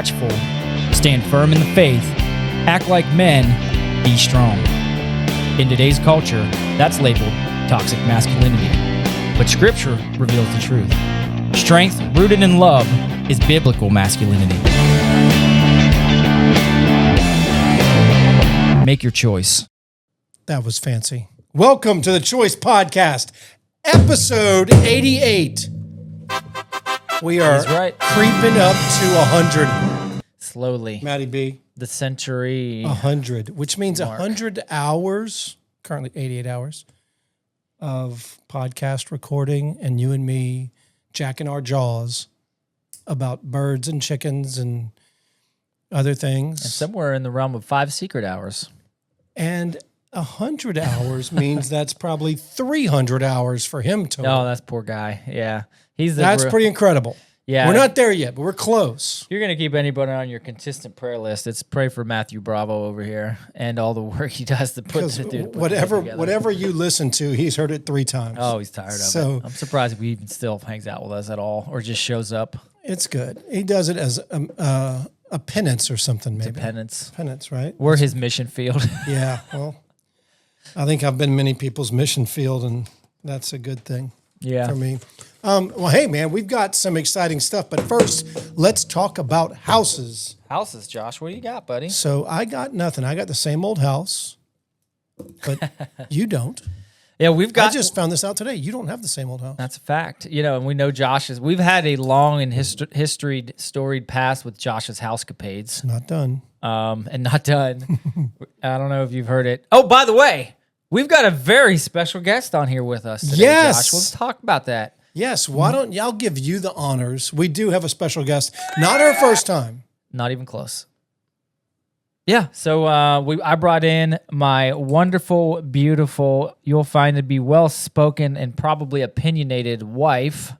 watchful, stand firm in the faith, act like men, be strong. In today's culture, that's labeled toxic masculinity. But Scripture reveals the truth. Strength rooted in love is biblical masculinity. Make your choice. That was fancy. Welcome to the Choice Podcast, episode 88. We are creeping up to 100. Slowly. Maddie B. The century. 100, which means mark. 100 hours, currently 88 hours, of podcast recording and you and me jacking our jaws about birds and chickens and other things. And somewhere in the realm of 5 secret hours. And 100 hours means that's probably 300 hours for him to. Oh, that's poor guy. Yeah. That's pretty incredible. Yeah. We're not there yet, but we're close. If you're going to keep anybody on your consistent prayer list, it's pray for Matthew Bravo over here and all the work he does to put it together. Whatever you listen to, he's heard it 3 times. Oh, he's tired of it. I'm surprised if he even still hangs out with us at all or just shows up. It's good. He does it as a penance or something, maybe. It's a penance. Penance, right? We're his mission field. Yeah, well, I think I've been many people's mission field, and that's a good thing for me. Well, hey, man, we've got some exciting stuff, but first, let's talk about houses. Houses, Josh. What do you got, buddy? So I got nothing. I got the same old house, but you don't. Yeah, I just found this out today. You don't have the same old house. That's a fact. You know, and we know we've had a long and storied past with Josh's housecapades. Not done. And not done. I don't know if you've heard it. Oh, by the way, we've got a very special guest on here with us today, Josh. Let's talk about that. Yes, why don't y'all give you the honors? We do have a special guest. Not our first time. Not even close. Yeah, so I brought in my wonderful, beautiful, you'll find to be well-spoken and probably opinionated wife,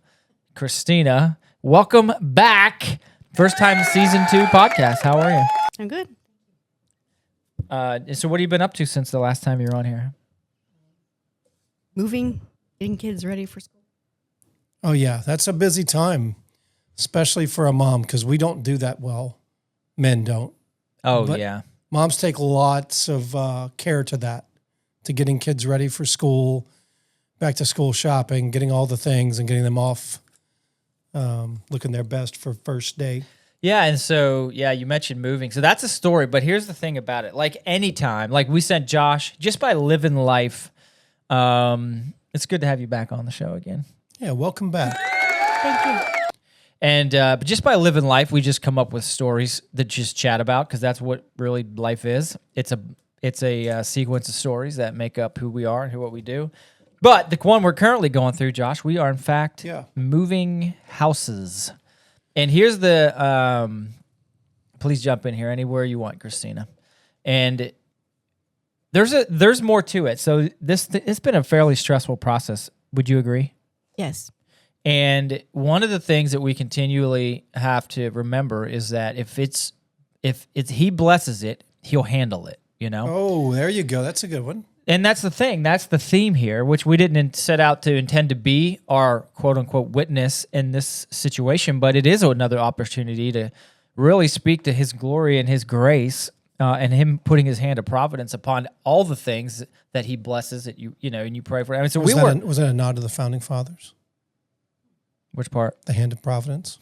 Christina. Welcome back. First time season 2 podcast. How are you? I'm good. So what have you been up to since the last time you were on here? Moving, getting kids ready for school. Oh, yeah, that's a busy time, especially for a mom, because we don't do that well. Men don't. Oh, but yeah. Moms take lots of care to that, to getting kids ready for school, back to school shopping, getting all the things and getting them off, looking their best for first day. Yeah, and so, you mentioned moving. So that's a story, but here's the thing about it. Like anytime, like we sent Josh, just by living life, it's good to have you back on the show again. Yeah, welcome back. Thank you. And but just by living life, we just come up with stories that just chat about because that's what really life is. It's a sequence of stories that make up who we are and what we do. But the one we're currently going through, Josh, we are in fact moving houses. And here's the please jump in here anywhere you want, Christina. And there's more to it. So it's been a fairly stressful process. Would you agree? Yes. And one of the things that we continually have to remember is that if he blesses it, he'll handle it, you know? Oh, there you go. That's a good one. And that's the thing. That's the theme here, which we didn't set out to intend to be our quote-unquote witness in this situation, but it is another opportunity to really speak to his glory and his grace and him putting his hand of providence upon all the things that he blesses that you know, and you pray for. I mean, so was that a nod to the founding fathers? Which part? The hand of providence?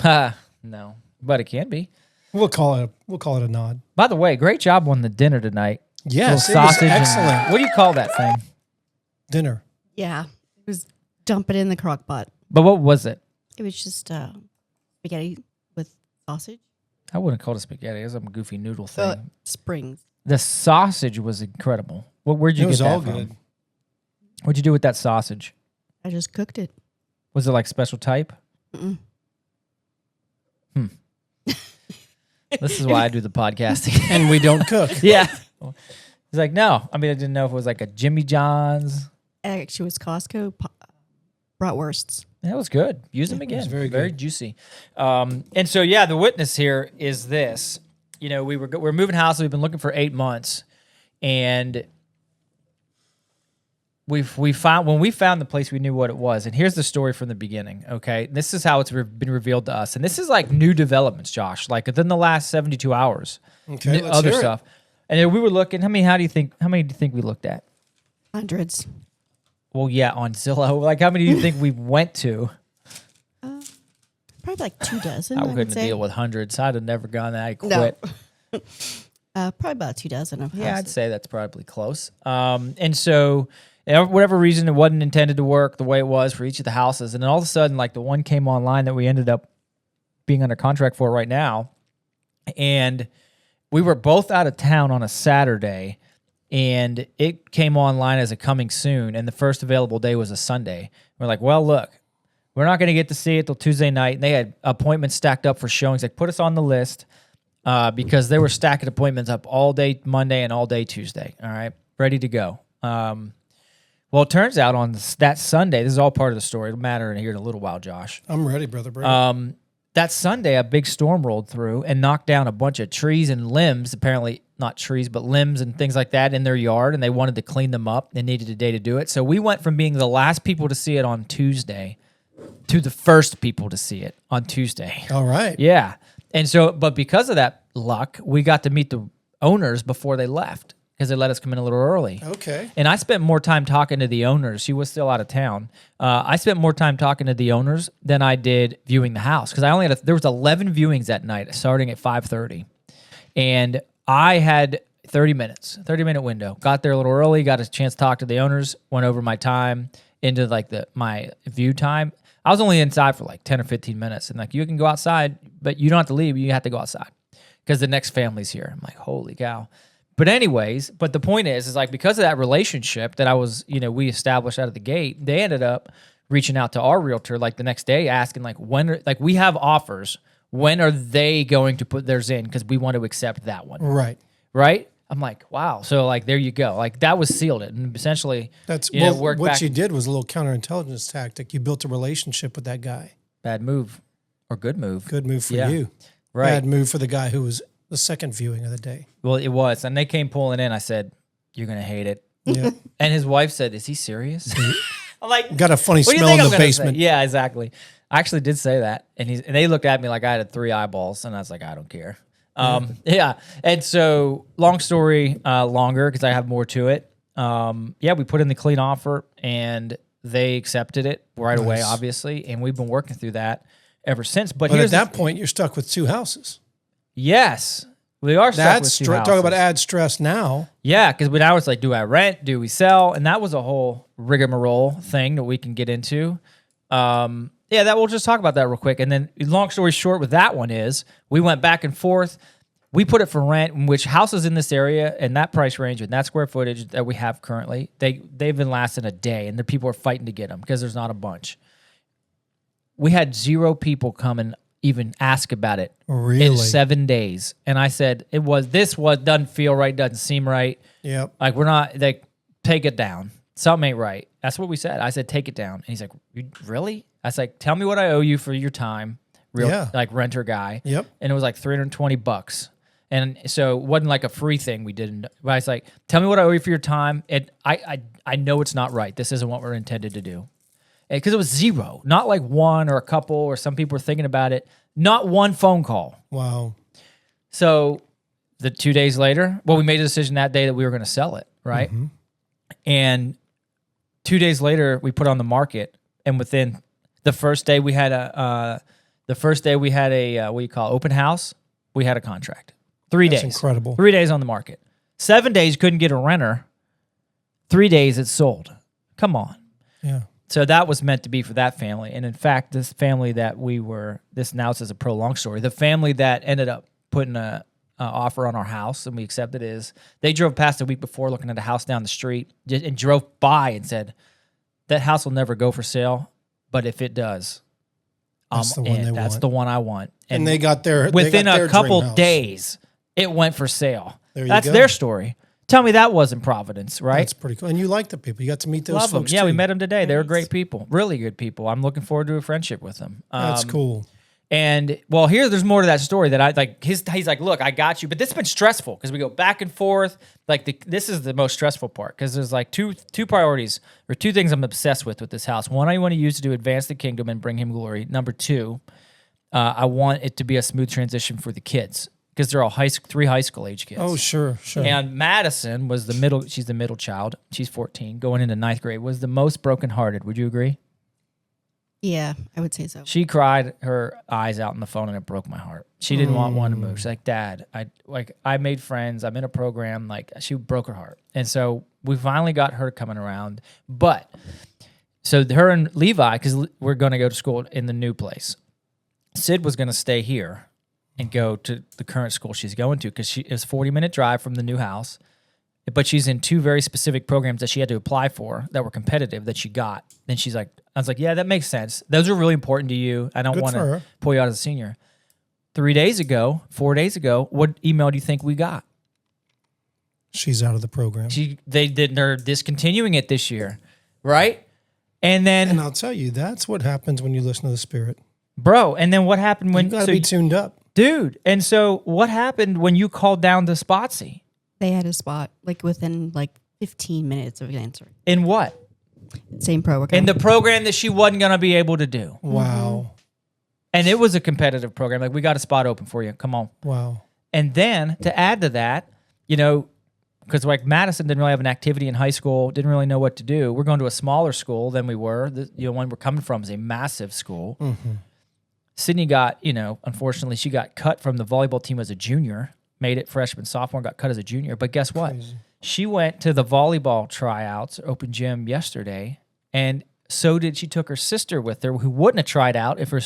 No, but it can be. We'll call it a nod. By the way, great job on the dinner tonight. Yes, it was excellent. What do you call that thing? Dinner. Yeah. It was dump it in the crock pot. But what was it? It was just spaghetti with sausage. I wouldn't call it spaghetti. It was some goofy noodle thing. Springs. The sausage was incredible. Where'd you get that from? It was all good. What'd you do with that sausage? I just cooked it. Was it like special type? Mm-mm. This is why I do the podcasting. And we don't cook. Yeah. He's like, no. I mean, I didn't know if it was like a Jimmy John's. Actually, it was Costco bratwursts. That was good. Use them again. It was very juicy. And so, the witness here is this. You know, we're moving house. We've been looking for 8 months. And we found when we found the place, we knew what it was. And here's the story from the beginning. Okay, this is how it's been revealed to us, and this is like new developments, Josh. Like within the last 72 hours, Okay, let's other hear it. stuff. And then we were looking. How many do you think we looked at? Hundreds. Well, yeah, on Zillow. Like how many do you think we went to? Probably like 2 dozen. I would couldn't say. deal with hundreds. I'd have never gone that. I quit. No. Probably about 2 dozen of Yeah, I'd houses. say that's probably close. And so, for whatever reason, it wasn't intended to work the way it was for each of the houses. And then all of a sudden, like the one came online that we ended up being under contract for right now. And we were both out of town on a Saturday, and it came online as a coming soon. And the first available day was a Sunday. We're like, well, look, we're not going to get to see it till Tuesday night. And they had appointments stacked up for showings. Like, put us on the list. Because they were stacking appointments up all day Monday and all day Tuesday. All right, ready to go. Well, it turns out on that Sunday, this is all part of the story. It'll matter here in a little while, Josh. I'm ready, brother. Bring That Sunday, a big storm rolled through and knocked down a bunch of trees and limbs, apparently not trees, but limbs and things like that in their yard, and they wanted to clean them up. They needed a day to do it. So we went from being the last people to see it on Tuesday to the first people to see it on Tuesday. All right. Yeah. And so, but because of that luck, we got to meet the owners before they left because they let us come in a little early. Okay. And I spent more time talking to the owners. She was still out of town. I spent more time talking to the owners than I did viewing the house because I only had there was 11 viewings that night, starting at 5:30, and I had 30-minute window. Got there a little early, got a chance to talk to the owners, went over my time into like my view time. I was only inside for like 10 or 15 minutes, and like you can go outside, but you don't have to leave. You have to go outside because the next family's here. I'm like, holy cow. But anyways, but the point is like because of that relationship that I was, we established out of the gate, they ended up reaching out to our realtor like the next day asking like we have offers. When are they going to put theirs in? Because we want to accept that one. Right. Right? I'm like, wow. So like there you go. Like that was sealed it. And essentially That's worked what back. you did was a little counterintelligence tactic. You built a relationship with that guy. Bad move or good move. Good move for Yeah. you. Right. Bad move for the guy who was the second viewing of the day. Well, it was. And they came pulling in. I said, you're going to hate it. Yeah. And his wife said, is he serious? I'm like, Got a funny what do you smell think in I'm the gonna basement. say? Yeah, exactly. I actually did say that. And they looked at me like I had 3 eyeballs. And I was like, I don't care. Yeah. And so long story longer because I have more to it. We put in the clean offer and they accepted it right away, Nice. obviously. And we've been working through that ever since. But But here's at that point, you're stuck with 2 houses. yes, we are stuck That's with 2 talk about houses. add stress now. Yeah, because now it's like, do I rent? Do we sell? And that was a whole rigmarole thing that we can get into. That we'll just talk about that real quick. And then long story short with that one is we went back and forth. We put it for rent, in which houses in this area and that price range and that square footage that we have currently, they've been lasting a day and the people are fighting to get them because there's not a bunch. We had 0 people come and even ask about it Really? in 7 days. And I said, this doesn't feel right, doesn't seem right. Yep. Like we're not like take it down. Something ain't right. That's what we said. I said take it down. And he's like, really? I was like, tell me what I owe you for your time. Yeah. Like renter guy. Yep. And it was like $320. And so it wasn't like a free thing we did. But I was like, tell me what I owe you for your time. And I know it's not right. This isn't what we're intended to do. Because it was 0, not like 1 or a couple or some people were thinking about it. Not 1 phone call. Wow. So the 2 days later, we made a decision that day that we were going to sell it, right? Mm-hmm. And 2 days later, we put on the market, and within the first day we had a what do you call it, open house. We had a contract. 3 That's days, incredible. 3 days on the market. 7 days couldn't get a renter. 3 days it sold. Come on. Yeah. So that was meant to be for that family. And in fact, this family that this now says a prolonged story. The family that ended up putting a offer on our house and we accepted they drove past a week before looking at a house down the street and drove by and said, that house will never go for sale, but if it does, That's the one they that's want. the one I want. And they got their within they got their a couple dream house. days, it went for sale. There you That's go. their story. Tell me that wasn't Providence, right? That's pretty cool. And you like the people. You got to meet those Love them. folks Yeah, too. we met them today. They were great people, really good people. I'm looking forward to a friendship with them. That's cool. And well, there's more to that story that I like. He's like, look, I got you, but this has been stressful because we go back and forth. Like this is the most stressful part because there's like two priorities or two things I'm obsessed with this house. One, I want to use to advance the kingdom and bring Him glory. Number two, I want it to be a smooth transition for the kids because they're all three high school age kids. Oh, sure. And Madison was the middle. She's the middle child. She's 14, going into 9th grade. Was the most brokenhearted. Would you agree? Yeah, I would say so. She cried her eyes out on the phone, and it broke my heart. She didn't want one to move. She's like, Dad, I made friends. I'm in a program. Like, she broke her heart. And so we finally got her coming around. But so her and Levi, because we're going to go to school in the new place. Sid was going to stay here and go to the current school she's going to because it's a 40-minute drive from the new house. But she's in two very specific programs that she had to apply for that were competitive that she got. Then I was like, yeah, that makes sense. Those are really important to you. I don't want to pull you out as a senior. 4 days ago, what email do you think we got? She's out of the program. They're discontinuing it this year, right? And I'll tell you, that's what happens when you listen to the Spirit. Bro, and then what happened when... You got to be tuned up. Dude, and so what happened when you called down to Spotsy? They had a spot within 15 minutes of answering. In what? Same program. In the program that she wasn't going to be able to do. Wow. And it was a competitive program. Like, we got a spot open for you. Come on. Wow. And then to add to that, because Madison didn't really have an activity in high school, didn't really know what to do. We're going to a smaller school than we were. The one we're coming from is a massive school. Mm-hmm. Sydney got, unfortunately, she got cut from the volleyball team as a junior. Made it freshman, sophomore, got cut as a junior. But guess what? Crazy. She went to the volleyball tryouts, open gym yesterday, and so did she took her sister with her, who wouldn't have tried out if her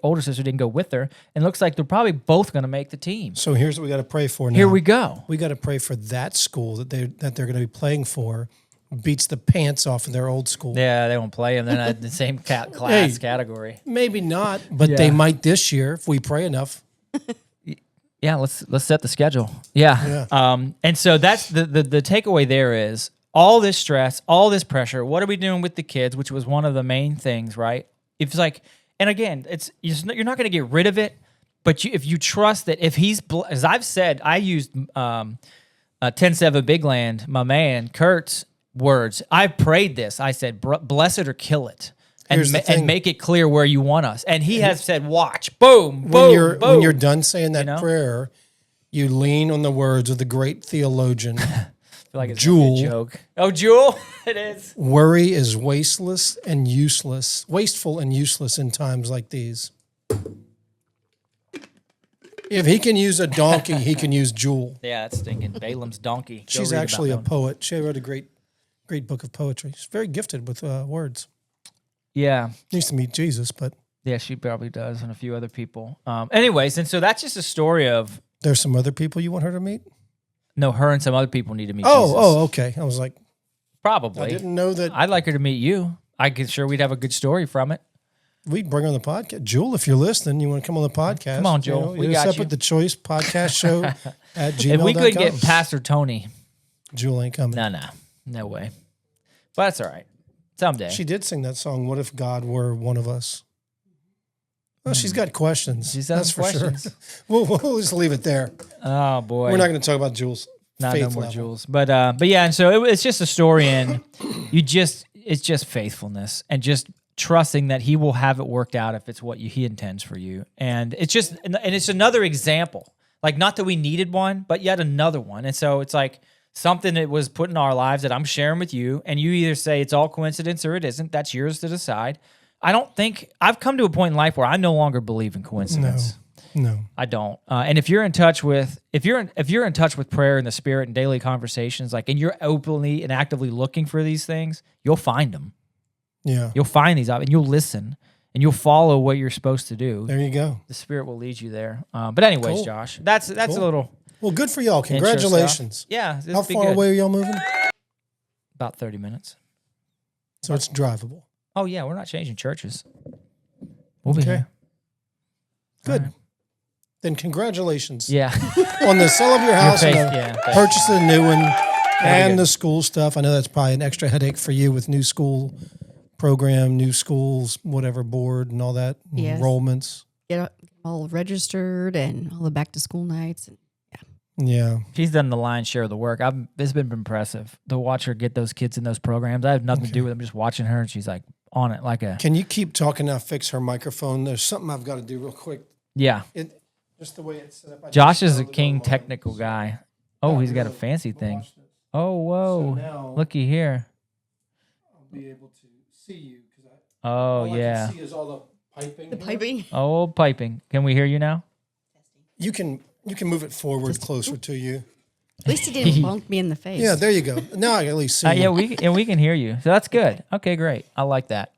older sister didn't go with her. And it looks like they're probably both going to make the team. So here's what we got to pray for now. Here we go. We got to pray for that school that they're going to be playing for beats the pants off of their old school. Yeah, they won't play them. They're not in the same class category. Maybe not, but they might this year if we pray enough. Yeah, let's set the schedule. Yeah. And so that's the takeaway there is all this stress, all this pressure. What are we doing with the kids? Which was one of the main things, right? It's like, and again, you're not going to get rid of it, but if you trust that if he's, as I've said, I used 10-7 Big Land, my man Kurt's words. I prayed this. I said, bless it or kill it. And make it clear where you want us. And he has said, watch, boom, boom, when you're done saying that prayer, you lean on the words of the great theologian, I feel like it's Jewel. A joke. Oh, Jewel, it is. Worry is wasteful and useless in times like these. If he can use a donkey, he can use Jewel. Yeah, that's stinking. Balaam's donkey. She's actually a poet. She wrote a great book of poetry. She's very gifted with words. Yeah. Needs to meet Jesus, but... Yeah, she probably does, and a few other people. Anyways, and so that's just a story of... There's some other people you want her to meet? No, her and some other people need to meet Jesus. Oh, okay. I was like... Probably. I didn't know that... I'd like her to meet you. We'd have a good story from it. We'd bring her on the podcast. Jewel, if you're listening, you want to come on the podcast. Come on, Jewel. We got up you. at the Choice Podcast Show at gmail.com. If we could get Pastor Tony... Jewel ain't coming. No way. But that's all right. Someday. She did sing that song, What If God Were One of Us? Well, she's got questions. That's for questions. Sure. We'll just leave it there. Oh, boy. We're not going to talk about Jules. No more Jules. But yeah, and so it's just a story, and it's just faithfulness and just trusting that he will have it worked out if it's what he intends for you. And it's another example. Like, not that we needed one, but yet another one. And so it's like something that was put in our lives that I'm sharing with you, and you either say it's all coincidence or it isn't. That's yours to decide. I've come to a point in life where I no longer believe in coincidence. No, I don't. And if you're in touch with prayer and the Spirit and daily conversations, and you're openly and actively looking for these things, you'll find them. Yeah, you'll find these out, and you'll listen, and you'll follow what you're supposed to do. There you go. The Spirit will lead you there. But anyways, cool. Josh, that's cool. A little. Well, good for y'all. Congratulations. Yeah. How far away are y'all moving? About 30 minutes. So it's drivable. Oh, yeah. We're not changing churches. We'll be here. Good. Right. Then congratulations. Yeah. On the sale of your house and purchase of the new one and the school stuff. I know that's probably an extra headache for you with new school program, new schools, whatever board and all that, yes. enrollments. get all registered and all the back to school nights. And Yeah. She's done the lion's share of the work. It's been impressive to watch her get those kids in those programs. I have nothing to do with them, just watching her, and she's like on it like a. Can you keep talking? I'll fix her microphone. There's something I've got to do real quick. Yeah. Just the way it's set up. Josh is a king technical guy. Oh, he's got a fancy thing. Watch this. Oh, whoa. So now Looky here. I'll be able to see you because Oh, all I yeah. can see is all the piping. the here. piping. Oh, piping. Can we hear you now? You can move it forward closer to you. At least he didn't bonk me in the face. Yeah, there you go. Now I can at least see Yeah, you. we can hear you. So that's good. Okay, great. I like that.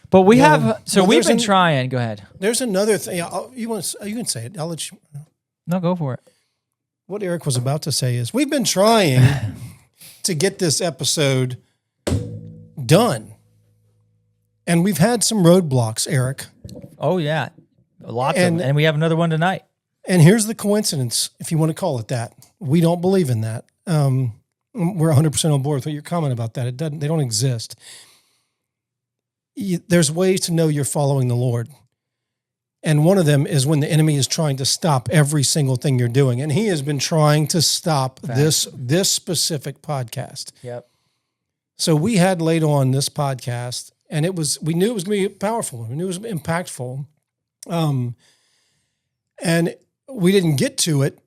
But we Yeah. have, so Well, we've there's been trying. Go ahead. There's another thing. You can say it. I'll let you. No, go for it. What Eric was about to say is we've been trying to get this episode done. And we've had some roadblocks, Eric. Oh, yeah. Lots of them. And we have another one tonight. And here's the coincidence, if you want to call it that. We don't believe in that. We're 100% on board with your comment about that. They don't exist. There's ways to know you're following the Lord. And one of them is when the enemy is trying to stop every single thing you're doing. And he has been trying to stop this specific podcast. Yep. So we had laid on this podcast, and we knew it was going to be powerful. We knew it was impactful. And we didn't get to it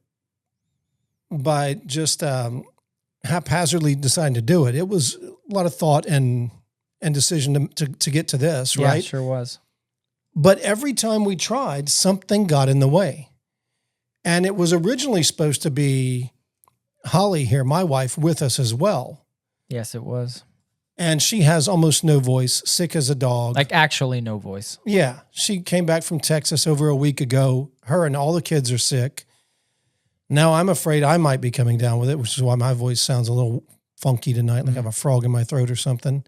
by just haphazardly deciding to do it. It was a lot of thought and decision to get to this, Yeah, right? it sure was. But every time we tried, something got in the way. And it was originally supposed to be Holly here, my wife, with us as well. Yes, it was. And she has almost no voice, sick as a dog. Like actually no voice. Yeah. She came back from Texas over a week ago. Her and all the kids are sick. Now I'm afraid I might be coming down with it, which is why my voice sounds a little funky tonight, like I have a frog in my throat or something.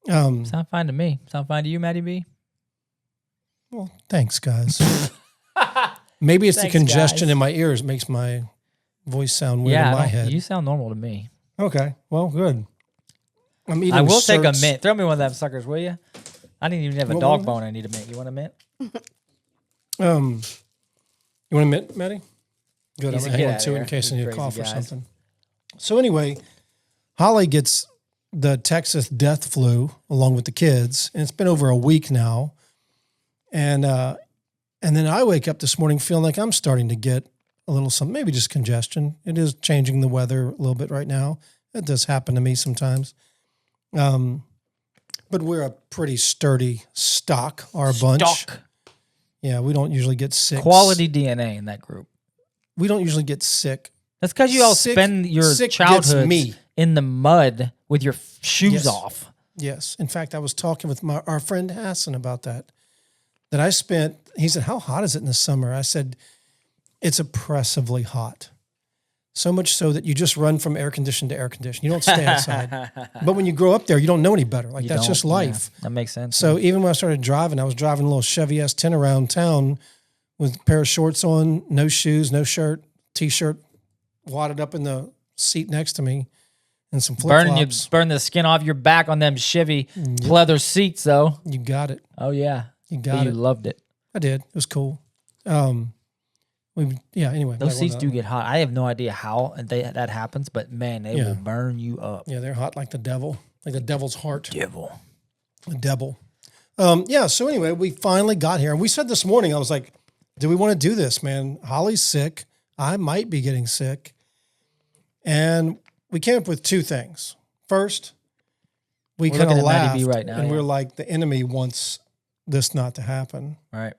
Sound fine to me. Sound fine to you, Maddie B? Well, thanks, guys. Maybe it's Thanks, the congestion guys. in my ears makes my voice sound weird in my head. You sound normal to me. Okay. Well, good. I'm eating I will take a Certs. mint. Throw me one of them suckers, will you? I didn't even have a What dog one? bone I need a mint. You want a mint? You want a mint, Maddie? Good. I'm He's a going to hang get on outta to it here. in case I These need a cough crazy or guys. something. So anyway, Holly gets the Texas death flu along with the kids, and it's been over a week now. And then I wake up this morning feeling like I'm starting to get a little something, maybe just congestion. It is changing the weather a little bit right now. It does happen to me sometimes. But we're a pretty sturdy stock, our bunch. Stock. Yeah, we don't usually get sick. Quality DNA in that group. We don't usually get sick. That's because you all Sick- spend your sick gets childhood me. in the mud with your shoes Yes. off. Yes. In fact, I was talking with our friend Hassan about that. He said, how hot is it in the summer? I said, it's oppressively hot. So much so that you just run from air condition to air condition. You don't stay outside. But when you grow up there, you don't know any better. Like, You that's don't- just life. yeah, that makes sense. So even when I started driving, I was driving a little Chevy S10 around town with a pair of shorts on, no shoes, no shirt, T-shirt, wadded up in the seat next to me, and some flip-flops. burn the skin off your back on them Chevy leather seats, though. You got it. Oh yeah, You But got you it. loved it. I did. It was cool. Anyway. Those seats do get hot. I have no idea how that happens, but man, they Yeah. will burn you up. Yeah, they're hot like the devil, like the devil's heart. Devil. The devil. So anyway, we finally got here. And we said this morning, I was like, do we want to do this, man? Holly's sick. I might be getting sick. And we came up with two things. First, we We're kind looking of at Maddie laughed B right now, and yeah. we're like, the enemy wants this not to happen. Right.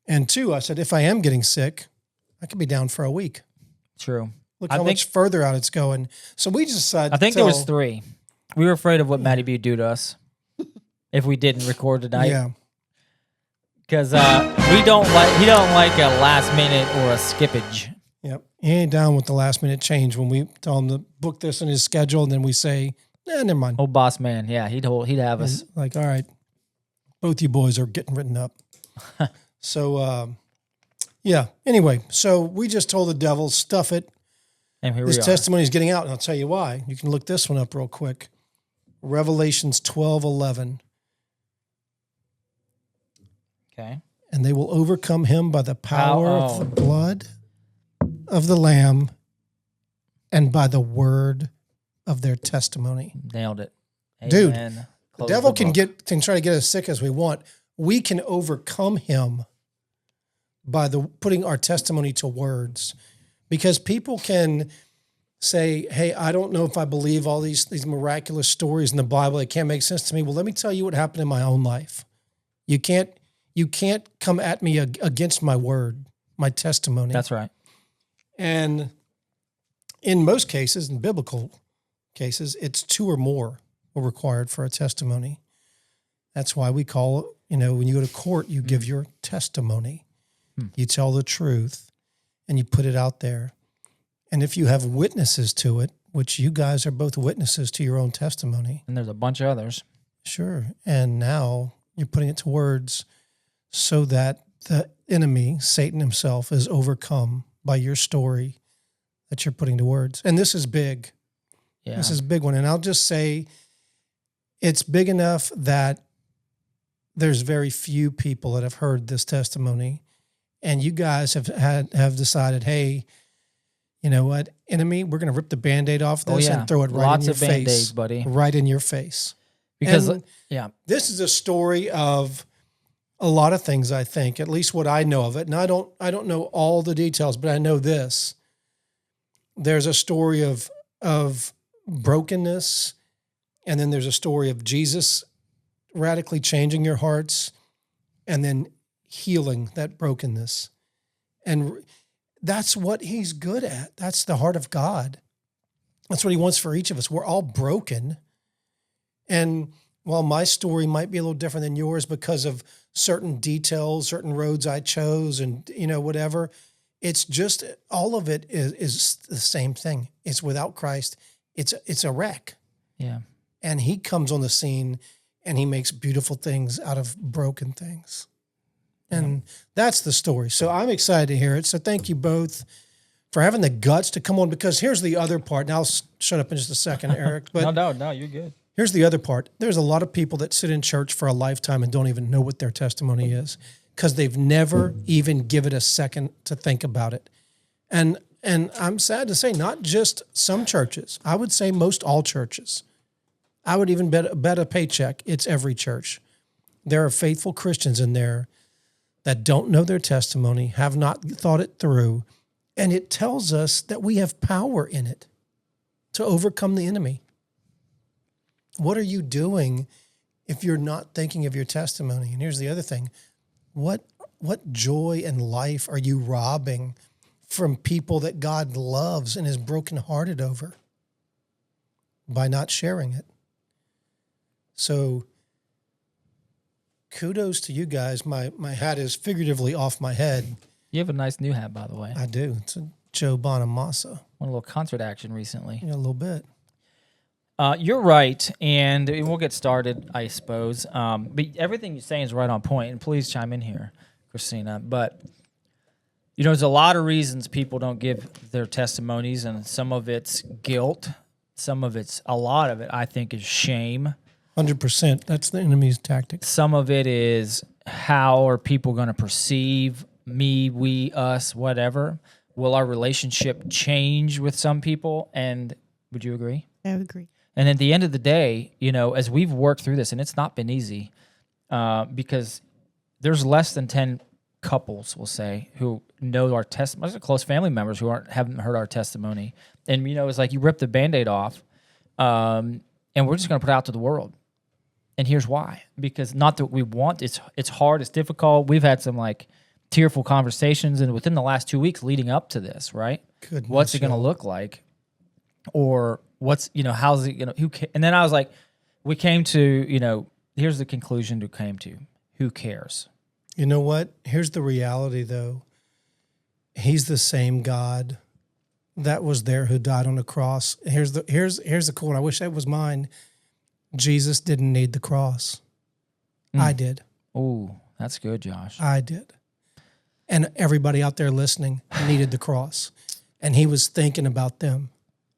And two, I said, if I am getting sick, I could be down for a week. True. Look I how think- much further out it's going. So we just decided I think there was 3. We were afraid of what Maddie B would do to us if we didn't record tonight. Yeah. Because he don't like a last minute or a skippage. Yep. He ain't down with the last minute change when we tell him to book this in his schedule, and then we say, never mind. Oh, boss man. Yeah, he'd have us. And like, all right, both you boys are getting written up. So, anyway, so we just told the devil, stuff it. And here This we are. testimony is getting out, and I'll tell you why. You can look this one up real quick. Revelations 12:11. Okay. and they will overcome him by the power of the blood of the Lamb and by the word of their testimony. Nailed it. Dude, Amen. the Close devil book. can try to get as sick as we want. We can overcome him by putting our testimony to words, because people can say, hey, I don't know if I believe all these miraculous stories in the Bible. It can't make sense to me. Well, let me tell you what happened in my own life. You can't come at me against my word, my testimony. That's right. And in most cases, in biblical cases, it's 2 or more are required for a testimony. That's why we call, when you go to court, you give your testimony. You tell the truth and you put it out there. And if you have witnesses to it, which you guys are both witnesses to your own testimony. And there's a bunch of others. Sure. And now you're putting it to words so that the enemy, Satan himself, is overcome by your story that you're putting to words. And this is big. Yeah. This is a big one. And I'll just say it's big enough that there's very few people that have heard this testimony. And you guys have decided, hey, you know what, enemy, we're going to rip the Band-Aid off this and throw it right in your face. Lots of Band-Aids, buddy. Right in your face. Because, and this is a story of a lot of things, I think, at least what I know of it. And I don't know all the details, but I know this. There's a story of brokenness, and then there's a story of Jesus radically changing your hearts, and then healing that brokenness. And that's what he's good at. That's the heart of God. That's what he wants for each of us. We're all broken. And while my story might be a little different than yours because of certain details, certain roads I chose, and whatever, it's just all of it is the same thing. It's without Christ. It's a wreck. Yeah. And he comes on the scene and he makes beautiful things out of broken things. And that's the story. So I'm excited to hear it. So thank you both for having the guts to come on, because here's the other part. And I'll shut up in just a second, Eric. But No, you're good. Here's the other part. There's a lot of people that sit in church for a lifetime and don't even know what their testimony is because they've never even given it a second to think about it. And I'm sad to say, not just some churches. I would say most all churches. I would even bet a paycheck. It's every church. There are faithful Christians in there that don't know their testimony, have not thought it through, and it tells us that we have power in it to overcome the enemy. What are you doing if you're not thinking of your testimony? And here's the other thing. What joy and life are you robbing from people that God loves and is brokenhearted over by not sharing it? So kudos to you guys. My hat is figuratively off my head. You have a nice new hat, by the way. I do. It's a Joe Bonamassa. Won a little concert action recently. Yeah, a little bit. You're right, and we'll get started, I suppose. But everything you're saying is right on point, and please chime in here, Christina. But, there's a lot of reasons people don't give their testimonies, and some of it's guilt. A lot of it, I think, is shame. 100%. That's the enemy's tactic. Some of it is how are people going to perceive me, we, us, whatever. Will our relationship change with some people? And would you agree? I would agree. And at the end of the day, as we've worked through this, and it's not been easy, because there's less than 10 couples, we'll say, who know our testimony, close family members who haven't heard our testimony. And, it's like you rip the Band-Aid off, and we're just going to put it out to the world. And here's why. Because not that we want, it's hard, it's difficult. We've had some, tearful conversations, and within the last 2 weeks leading up to this, right? Goodness, what's it going to look like? Or what's, how's it going to, and then I was like, we came to, here's the conclusion we came to. Who cares? You know what? Here's the reality, though. He's the same God that was there who died on the cross. Here's the cool one. I wish that was mine. Jesus didn't need the cross. I did. Oh, that's good, Josh. I did. And everybody out there listening needed the cross. And he was thinking about them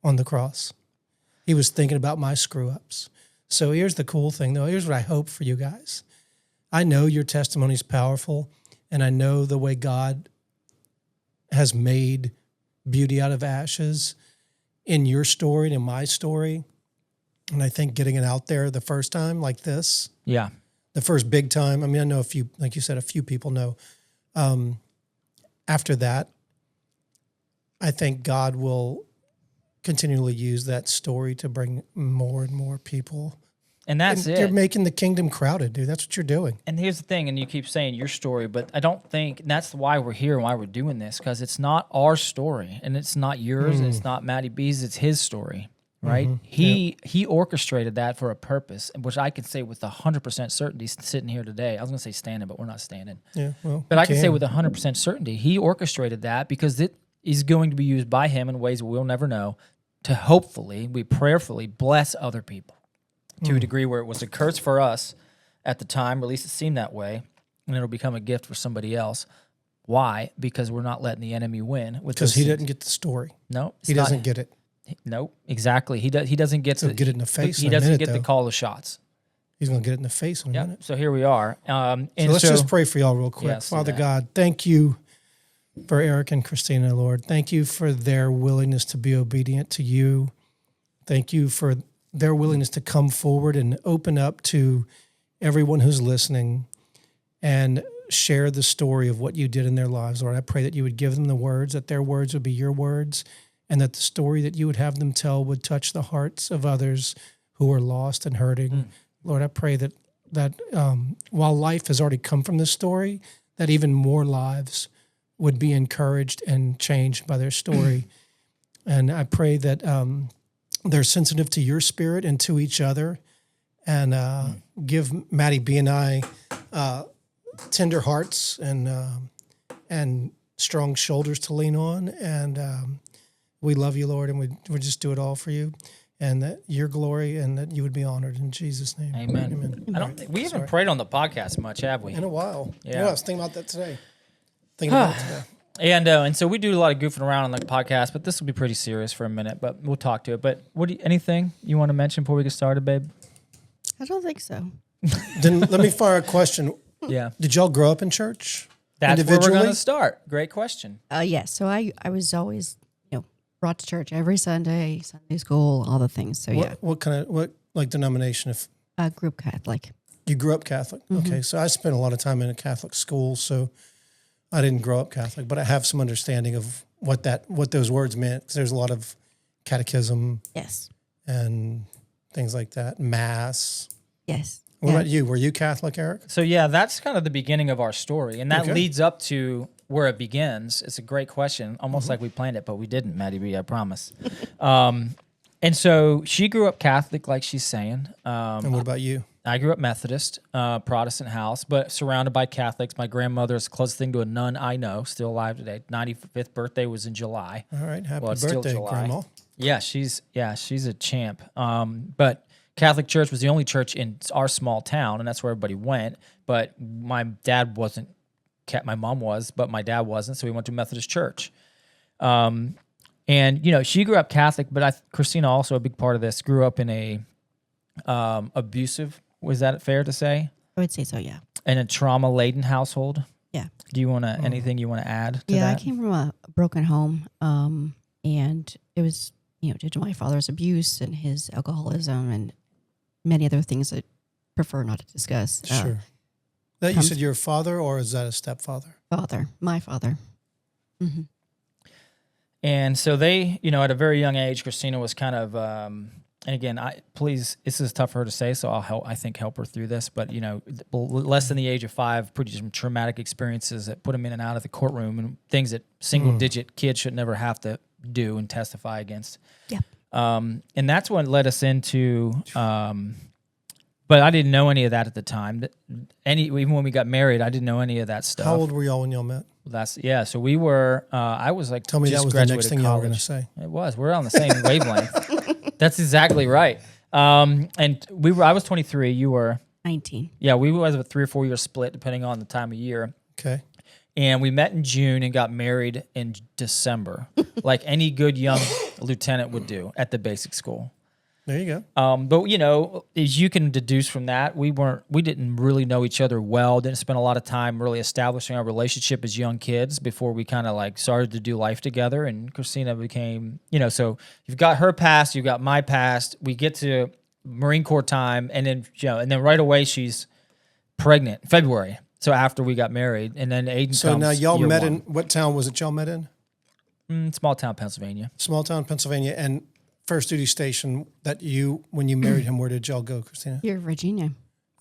on the cross. He was thinking about my screw-ups. So here's the cool thing, though. Here's what I hope for you guys. I know your testimony is powerful, And I know the way God has made beauty out of ashes in your story and in my story. And I think getting it out there the first time like this, Yeah. the first big time, I mean, I know a few, like you said, a few people know. After that, I think God will continually use that story to bring more and more people. And that's And it. you're making the kingdom crowded, dude. That's what you're doing. And here's the thing, and you keep saying your story, but I don't think and that's why we're here and why we're doing this, because it's not our story, and it's not yours, and it's not Matty B's, it's his story, right? He orchestrated that for a purpose, which I can say with 100% certainty sitting here today. I was going to say standing, but we're not standing. Yeah, well, But you I can say with 100% certainty, he orchestrated that because it is going to be used by him in ways we'll never know to hopefully, we prayerfully bless other people to a degree where it was a curse for us at the time, or at least it seemed that way, and it'll become a gift for somebody else. Why? Because we're not letting the enemy win. because he didn't get the story. No, He doesn't get it. No, exactly. He doesn't get He'll to get it in the face He in a doesn't minute, get to though. call the shots. He's going to get it in the face in a Yeah. minute. So here we are. And So let's just pray for y'all real quick. Yes, do Father that. God, thank you for Eric and Christina, Lord. Thank you for their willingness to be obedient to you. Thank you for their willingness to come forward and open up to everyone who's listening and share the story of what you did in their lives. Lord, I pray that you would give them the words, that their words would be your words, and that the story that you would have them tell would touch the hearts of others who are lost and hurting. Lord, I pray that while life has already come from this story, that even more lives would be encouraged and changed by their story. And I pray that they're sensitive to your spirit and to each other, and give Matty B and I tender hearts and strong shoulders to lean on. And we love you, Lord, and we just do it all for you, and that your glory, and that you would be honored in Jesus' name. Amen. I don't think we haven't prayed on the podcast much, have we? In a while. Yeah. Yeah, I was thinking about that today. And so we do a lot of goofing around on the podcast, but this will be pretty serious for a minute. But we'll talk to it. But anything you want to mention before we get started, babe? I don't think so. Then let me fire a question. Yeah, Did y'all grow up in church? that's where we're individually? going to start. Great question. Yes. So I was always, brought to church every Sunday, Sunday school, all the things. So What like denomination? If group Catholic. you grew up Catholic, okay. So I spent a lot of time in a Catholic school, so I didn't grow up Catholic, but I have some understanding of what those words meant. 'Cause there's a lot of catechism Yes. and things like that. Mass. Yes. What about you? Were you Catholic, Eric? So yeah, that's kind of the beginning of our story, and that Okay. leads up to where it begins. It's a great question, almost like we planned it, but we didn't, Maddie B. I promise. And so she grew up Catholic, like she's saying. And what about you? I grew up Methodist, Protestant house, but surrounded by Catholics. My grandmother is the closest thing to a nun I know, still alive today. 95th birthday was in July. All right. Happy Well, it's still birthday, July. Grandma. Yeah, she's a champ. But Catholic Church was the only church in our small town, and that's where everybody went. But my dad wasn't. My mom was, but my dad wasn't. So we went to Methodist church. And she grew up Catholic, but Christina, also a big part of this, grew up in a abusive. Was that fair to say? I would say so. Yeah. In a trauma-laden household. Yeah. Do you want to anything you want to add to Yeah. that? I came from a broken home. And it was, due to my father's abuse and his alcoholism and many other things that I prefer not to discuss. Sure. That you said your father, or is that a stepfather? My father. Mm-hmm. And so they, at a very young age, Christina was kind of, and again, this is tough for her to say, so I'll help her through this, but, less than the age of 5, pretty some traumatic experiences that put them in and out of the courtroom and things that single-digit kids should never have to do and testify against. Yeah. And that's what led us into, but I didn't know any of that at the time. Even when we got married, I didn't know any of that stuff. How old were y'all when y'all met? So we were, I was like, Tell me just that was the next graduated thing y'all were college. going to say. It was. We're on the same wavelength. That's exactly right. And I was 23. You were 19. Yeah, we was a 3 or 4 year split depending on the time of year. Okay. And we met in June and got married in December, like any good young lieutenant would do at the basic school. There you go. But you know, as you can deduce from that, we didn't really know each other well. Didn't spend a lot of time really establishing our relationship as young kids before we kind of like started to do life together. And Christina became, you know, so you've got her past, you've got my past. We get to Marine Corps time, and then and then right away she's pregnant in February. So after we got married, and then Aiden comes. So now y'all met one. in what town was it? Y'all met in Small town Pennsylvania. Small town Pennsylvania, and first duty station that when you married him, where did y'all go, Christina? Here, Virginia.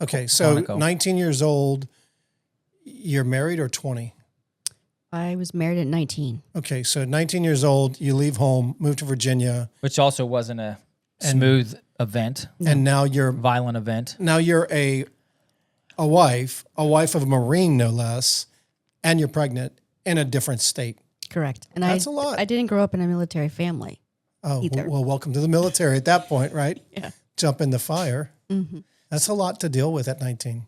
Okay, so Quantico. 19 years old, you're married or 20? I was married at 19. Okay, so 19 years old, you leave home, move to Virginia, Which also wasn't a smooth event, and now you're violent event. a wife of a Marine, no less, and you're pregnant in a different state. Correct. And That's a lot. I didn't grow up in a military family. Oh, Either. well, welcome to the military at that point, right? Yeah. Jump in the fire. Mm-hmm. That's a lot to deal with at 19.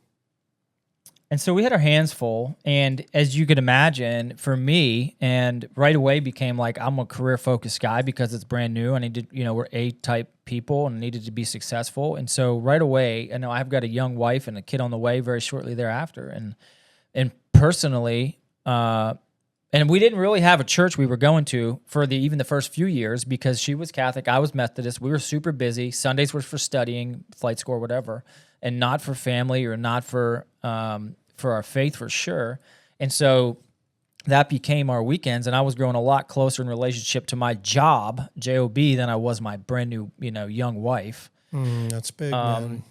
And so we had our hands full. And as you could imagine, for me, and right away became like, I'm a career focused guy because it's brand new. I needed, you know, we're A-type people and needed to be successful. And so right away, I know I've got a young wife and a kid on the way very shortly thereafter. And personally, and we didn't really have a church we were going to for even the first few years because she was Catholic, I was Methodist. We were super busy. Sundays were for studying, flight school, whatever, and not for family or not for our faith for sure. And so that became our weekends, and I was growing a lot closer in relationship to my job, J-O-B, than I was my brand new, you know, young wife. That's big, man.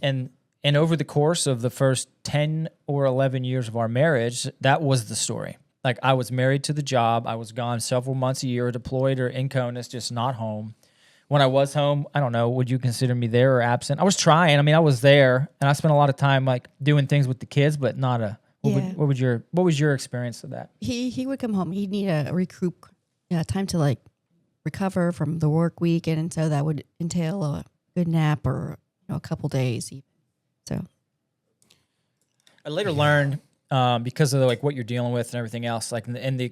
And over the course of the first 10 or 11 years of our marriage, that was the story. Like, I was married to the job. I was gone several months a year, deployed or in CONUS, just not home. When I was home, I don't know, would you consider me there or absent? I was trying. I mean, I was there, and I spent a lot of time like doing things with the kids, but not a. What was your experience of that? He would come home. He'd need a recoup, time to like recover from the work week, and so that would entail a good nap or a couple days. Even. So I later learned. Because of like what you're dealing with and everything else, like and the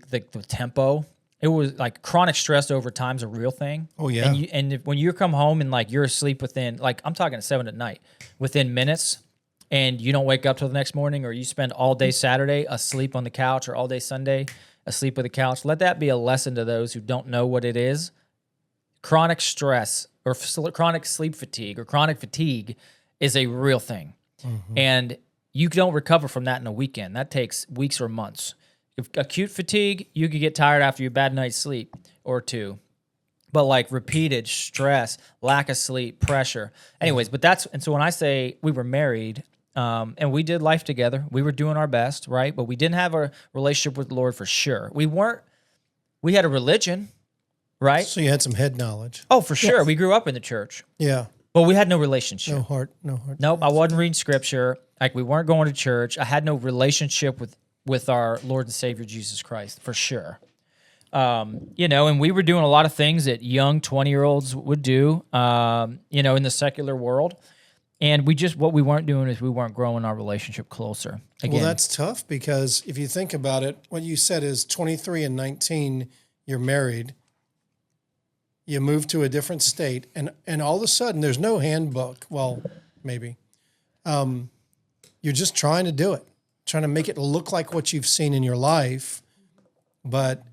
tempo, it was like chronic stress over time is a real thing. Oh yeah. And when you come home and like you're asleep within, like I'm talking at 7 at night, within minutes, and you don't wake up till the next morning, or you spend all day Saturday asleep on the couch, or all day Sunday asleep on the couch. Let that be a lesson to those who don't know what it is. Chronic stress or chronic sleep fatigue or chronic fatigue is a real thing, and you don't recover from that in a weekend. That takes weeks or months. If acute fatigue, you could get tired after your bad night's sleep or two. But like repeated stress, lack of sleep, pressure. Anyways, and so when I say we were married and we did life together, we were doing our best, right? But we didn't have a relationship with the Lord for sure. We had a religion, right? So you had some head knowledge. Oh, for sure. We grew up in the church. Yeah. But we had no relationship. No heart. Nope, I wasn't reading scripture. Like, we weren't going to church. I had no relationship with our Lord and Savior Jesus Christ, for sure. And we were doing a lot of things that young 20-year-olds would do, in the secular world. And what we weren't doing is we weren't growing our relationship closer. Again, Well, that's tough because if you think about it, what you said is 23 and 19, you're married. You move to a different state, and all of a sudden, there's no handbook. Well, maybe. You're just trying to do it, trying to make it look like what you've seen in your life, but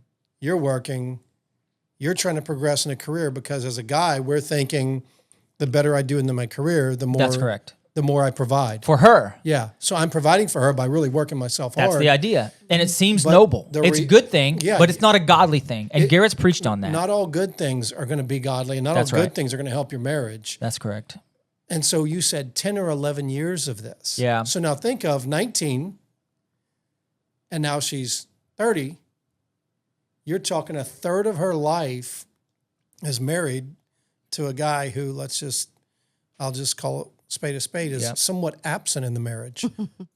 you're working, you're trying to progress in a career because as a guy, we're thinking the better I do in my career, the more that's correct. The more I provide. For her. Yeah. So I'm providing for her by really working myself hard. That's the idea. And it seems noble. It's a good thing, but it's not a godly thing. And Garrett's preached on that. Not all good things are going to be godly, and not all good things are going to help your marriage. That's correct. And so you said 10 or 11 years of this. Yeah. So now think of 19, and now she's 30. You're talking a third of her life is married to a guy who, I'll just call it spade a spade, is somewhat absent in the marriage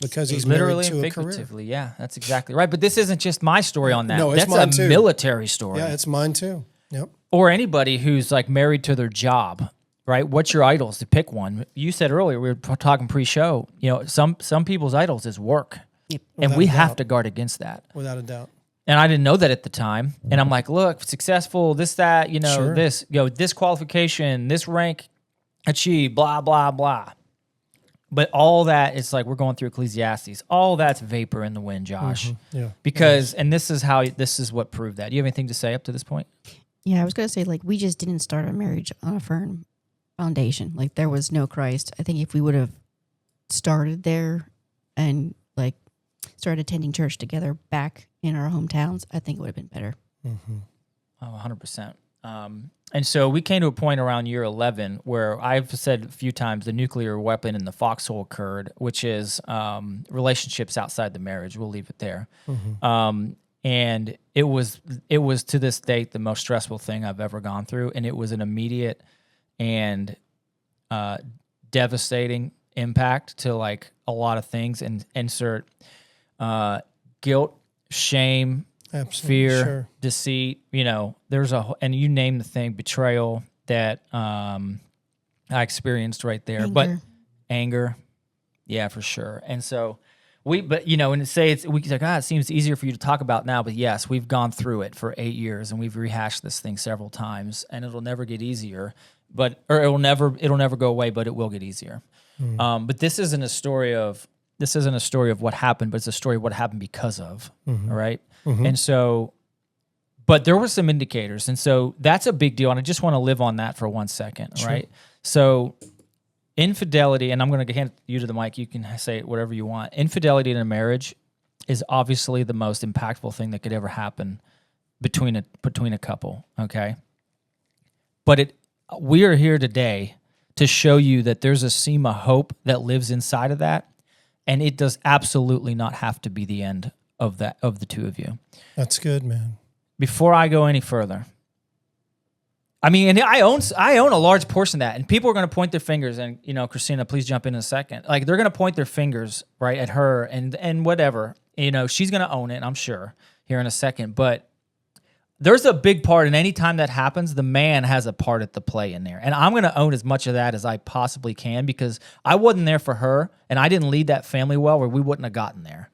because he's literally married to and a career. figuratively. Yeah, that's exactly right. But this isn't just my story on that. No, it's that's mine a too. military story. Yeah, it's mine too. Yep. Or anybody who's like married to their job, right? What's your idols? To pick one. You said earlier, we were talking pre-show, some people's idols is work. Yep. And we have to guard against that. Without a doubt. And I didn't know that at the time. And I'm like, look, successful, this, that, Sure. this qualification, this rank. achieve, blah, blah, blah. But all that, it's like we're going through Ecclesiastes. All that's vapor in the wind, Josh. Yeah. Because, and this is what proved that. Do you have anything to say up to this point? Yeah, I was gonna say like we just didn't start our marriage on a firm foundation. Like there was no Christ. I think if we would have started there and like started attending church together back in our hometowns, I think it would have been better. Mm-hmm. Oh, 100%. And so we came to a point around year 11 where I've said a few times the nuclear weapon in the foxhole occurred, which is relationships outside the marriage. We'll leave it there. Mm-hmm. And it was to this date the most stressful thing I've ever gone through, and it was an immediate and devastating impact to like a lot of things, and insert guilt, shame, Absolutely. fear, Sure. deceit. There's and you name the thing, betrayal that I experienced right there, but anger, yeah, for sure. And so. And say it's like, it seems easier for you to talk about now, but yes, we've gone through it for 8 years and we've rehashed this thing several times, and it'll never get easier, or it'll never go away, but it will get easier. But this isn't a story of what happened, but it's a story of what happened because of, all right? Mm-hmm. And so, but there were some indicators, and so that's a big deal, and I just want to live on that for 1 second, all right? So, infidelity, and I'm going to hand you to the mic. You can say whatever you want. Infidelity in a marriage is obviously the most impactful thing that could ever happen between a couple. Okay, but we are here today to show you that there's a seam of hope that lives inside of that, and it does absolutely not have to be the end of the two of you. That's good, man. Before I go any further. I mean, and I own a large portion of that, and people are going to point their fingers, and Christina, please jump in a second. Like they're going to point their fingers right at her, and whatever, she's going to own it, I'm sure, here in a second. But there's a big part, and any time that happens, the man has a part at the play in there, and I'm going to own as much of that as I possibly can because I wasn't there for her, and I didn't lead that family well, where we wouldn't have gotten there.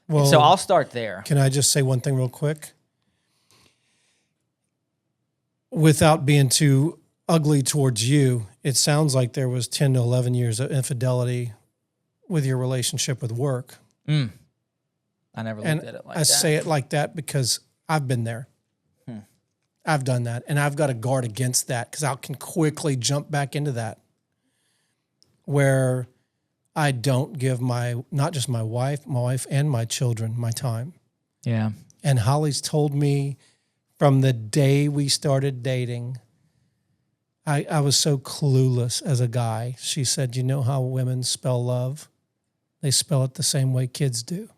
Well, so I'll start there. Can I just say one thing real quick? Without being too ugly towards you, it sounds like there was 10 to 11 years of infidelity with your relationship with work. I never looked at it like that. I say it like that because I've been there. I've done that, and I've got to guard against that because I can quickly jump back into that where I don't give not just my wife and my children my time. Yeah. And Holly's told me from the day we started dating, I was so clueless as a guy. She said, you know how women spell love? They spell it the same way kids do.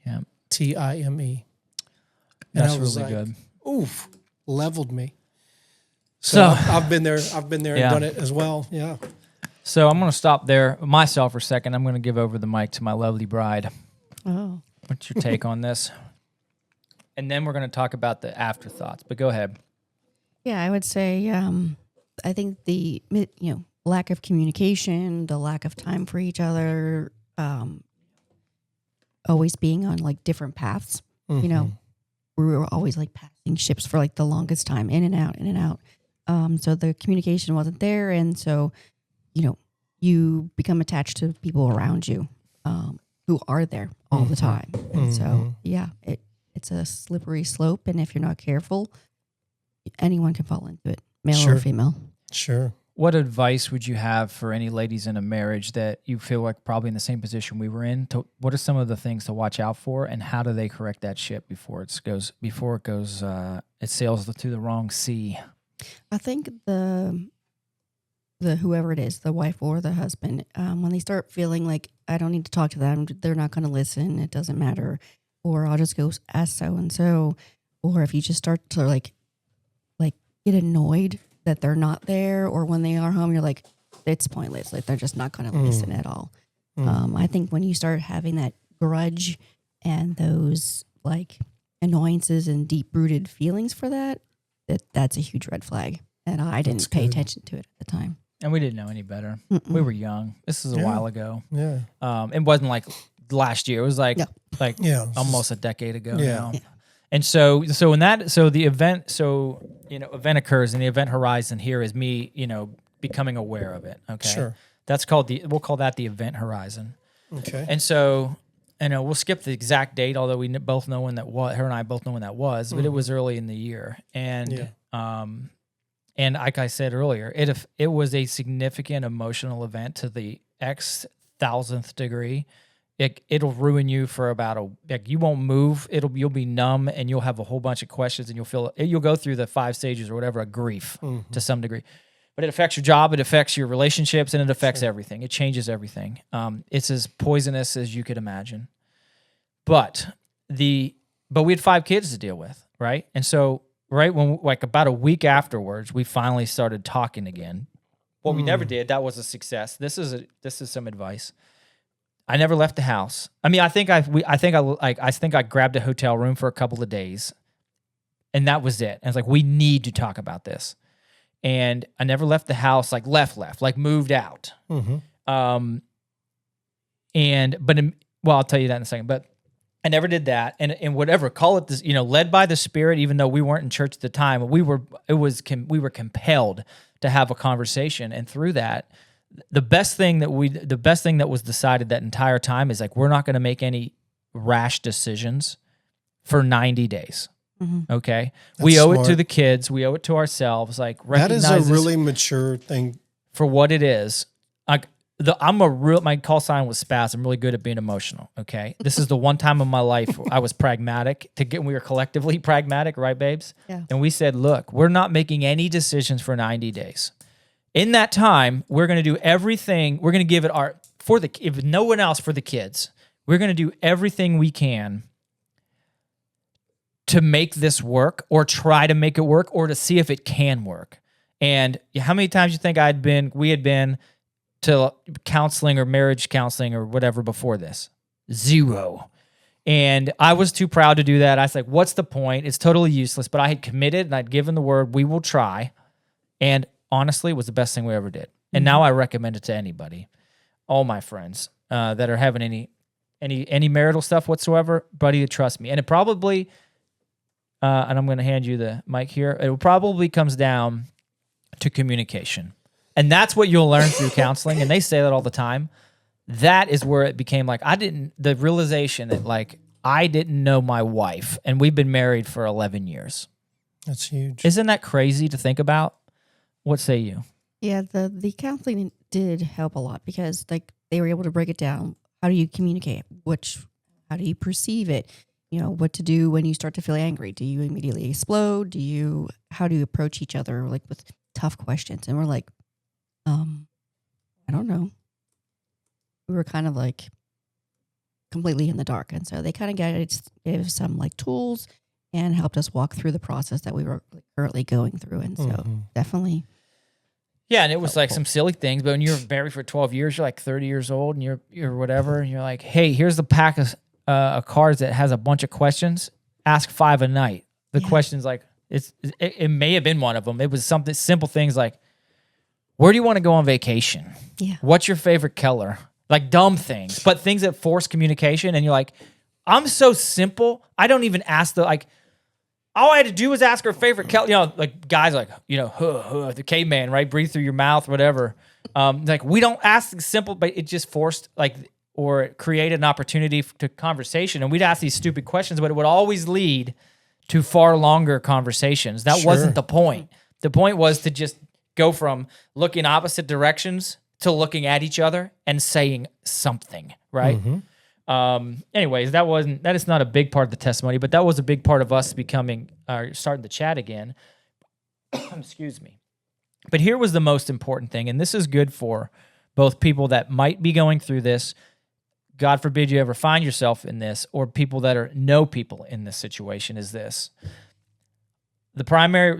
Yeah. Time. That's really good. Oof, leveled me. So I've been there and done it as well. Yeah. So I'm going to stop there myself for a second. I'm going to give over the mic to my lovely bride. Oh. What's your take on this? And then we're going to talk about the afterthoughts, but go ahead. Yeah, I would say I think the lack of communication, the lack of time for each other, always being on like different paths. Mm-hmm. We were always like passing ships for like the longest time, in and out, in and out. So the communication wasn't there, and so you become attached to people around you who are there all the time. And so yeah, it's a slippery slope, and if you're not careful, anyone can fall into it, male or female. Sure. What advice would you have for any ladies in a marriage that you feel like probably in the same position we were in? What are some of the things to watch out for, and how do they correct that ship before it sails to the wrong sea? I think the whoever it is, the wife or the husband, when they start feeling like I don't need to talk to them, they're not going to listen, it doesn't matter, or I'll just go ask so and so, or if you just start to like get annoyed that they're not there, or when they are home, you're like, it's pointless. Like they're just not going to listen at all. I think when you start having that grudge and those like annoyances and deep rooted feelings for that's a huge red flag. And I didn't pay attention to it at the time. And we didn't know any better. We were young. This is a while ago. Yeah. It wasn't like last year. It was like almost a decade ago now. Yeah. And event occurs, and the event horizon here is me, becoming aware of it. Okay. Sure. That's we'll call that the event horizon. Okay. And so, we'll skip the exact date, although we both know when that was, her and I both know when that was, but it was early in the year. And, and like I said earlier, it was a significant emotional event to the X thousandth degree. It'll ruin you for about you won't move. You'll be numb, and you'll have a whole bunch of questions, and you'll go through the 5 stages or whatever of grief to some degree. But it affects your job, it affects your relationships, and it affects everything. It changes everything. It's as poisonous as you could imagine. But we had 5 kids to deal with, right? And so right when about a week afterwards, we finally started talking again. What we never did, that was a success. This is some advice. I never left the house. I mean, I think I grabbed a hotel room for a couple of days, and that was it. And it's like, we need to talk about this. And I never left the house, left, moved out. I'll tell you that in a second. But I never did that. And whatever, call it this, led by the Spirit, even though we weren't in church at the time, we were compelled to have a conversation. And through that, the best thing that was decided that entire time is we're not going to make any rash decisions for 90 days. Okay. We owe it to the kids. We owe it to ourselves. That is a really mature thing for what it is. My call sign was spaz. I'm really good at being emotional. Okay. This is the one time in my life I was pragmatic we were collectively pragmatic, right, babes? Yeah. And we said, look, we're not making any decisions for 90 days. In that time, we're going to do everything. We're going to give it if no one else, for the kids. We're going to do everything we can to make this work, or try to make it work, or to see if it can work. And how many times you think we had been to counseling or marriage counseling or whatever before this? 0. And I was too proud to do that. I was like, what's the point? It's totally useless. But I had committed, and I'd given the word, we will try. And honestly, it was the best thing we ever did. And now I recommend it to anybody, all my friends that are having any marital stuff whatsoever, buddy, trust me. And it probably, and I'm going to hand you the mic here, it probably comes down to communication. And that's what you'll learn through counseling. And they say that all the time. That is where it became the realization that I didn't know my wife, and we've been married for 11 years. That's huge. Isn't that crazy to think about? What say you? Yeah, the counseling did help a lot, because they were able to break it down. How do you communicate? How do you perceive it? What to do when you start to feel angry. Do you immediately explode? How do you approach each other with tough questions? And we're I don't know. We were kind of completely in the dark. And so they kind of gave some tools and helped us walk through the process that we were currently going through. And so definitely. Yeah, and it was some silly things, but when you're married for 12 years, you're 30 years old, and you're whatever, and you're like, hey, here's the pack of cards that has a bunch of questions. Ask 5 a night. The questions it may have been one of them. It was something simple things like, where do you want to go on vacation? Yeah. What's your favorite color? Dumb things, but things that force communication. And you're like, I'm so simple. I don't even ask all I had to do was ask her favorite color. Guys the caveman, right? Breathe through your mouth, whatever. We don't ask simple, but it just forced or it created an opportunity to conversation. And we'd ask these stupid questions, but it would always lead to far longer conversations. That wasn't the point. The point was to just go from looking opposite directions to looking at each other and saying something, right? Anyways, that is not a big part of the testimony, but that was a big part of us starting to chat again. Excuse me. But here was the most important thing, and this is good for both people that might be going through this, God forbid you ever find yourself in this, or people that know people in this situation, is this.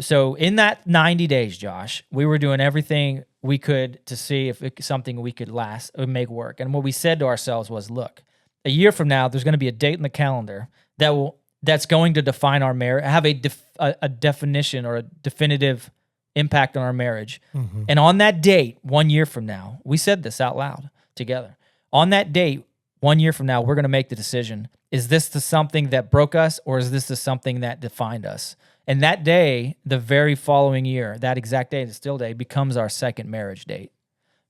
So in that 90 days, Josh, we were doing everything we could to see if it's something we could make work. And what we said to ourselves was, look, a year from now, there's going to be a date in the calendar that's going to define our marriage, have a definition or a definitive impact on our marriage. And on that date, 1 year from now, we said this out loud together. On that date, 1 year from now, we're going to make the decision. Is this the something that broke us, or is this the something that defined us? And that day, the very following year, that exact day, the still day, becomes our second marriage date.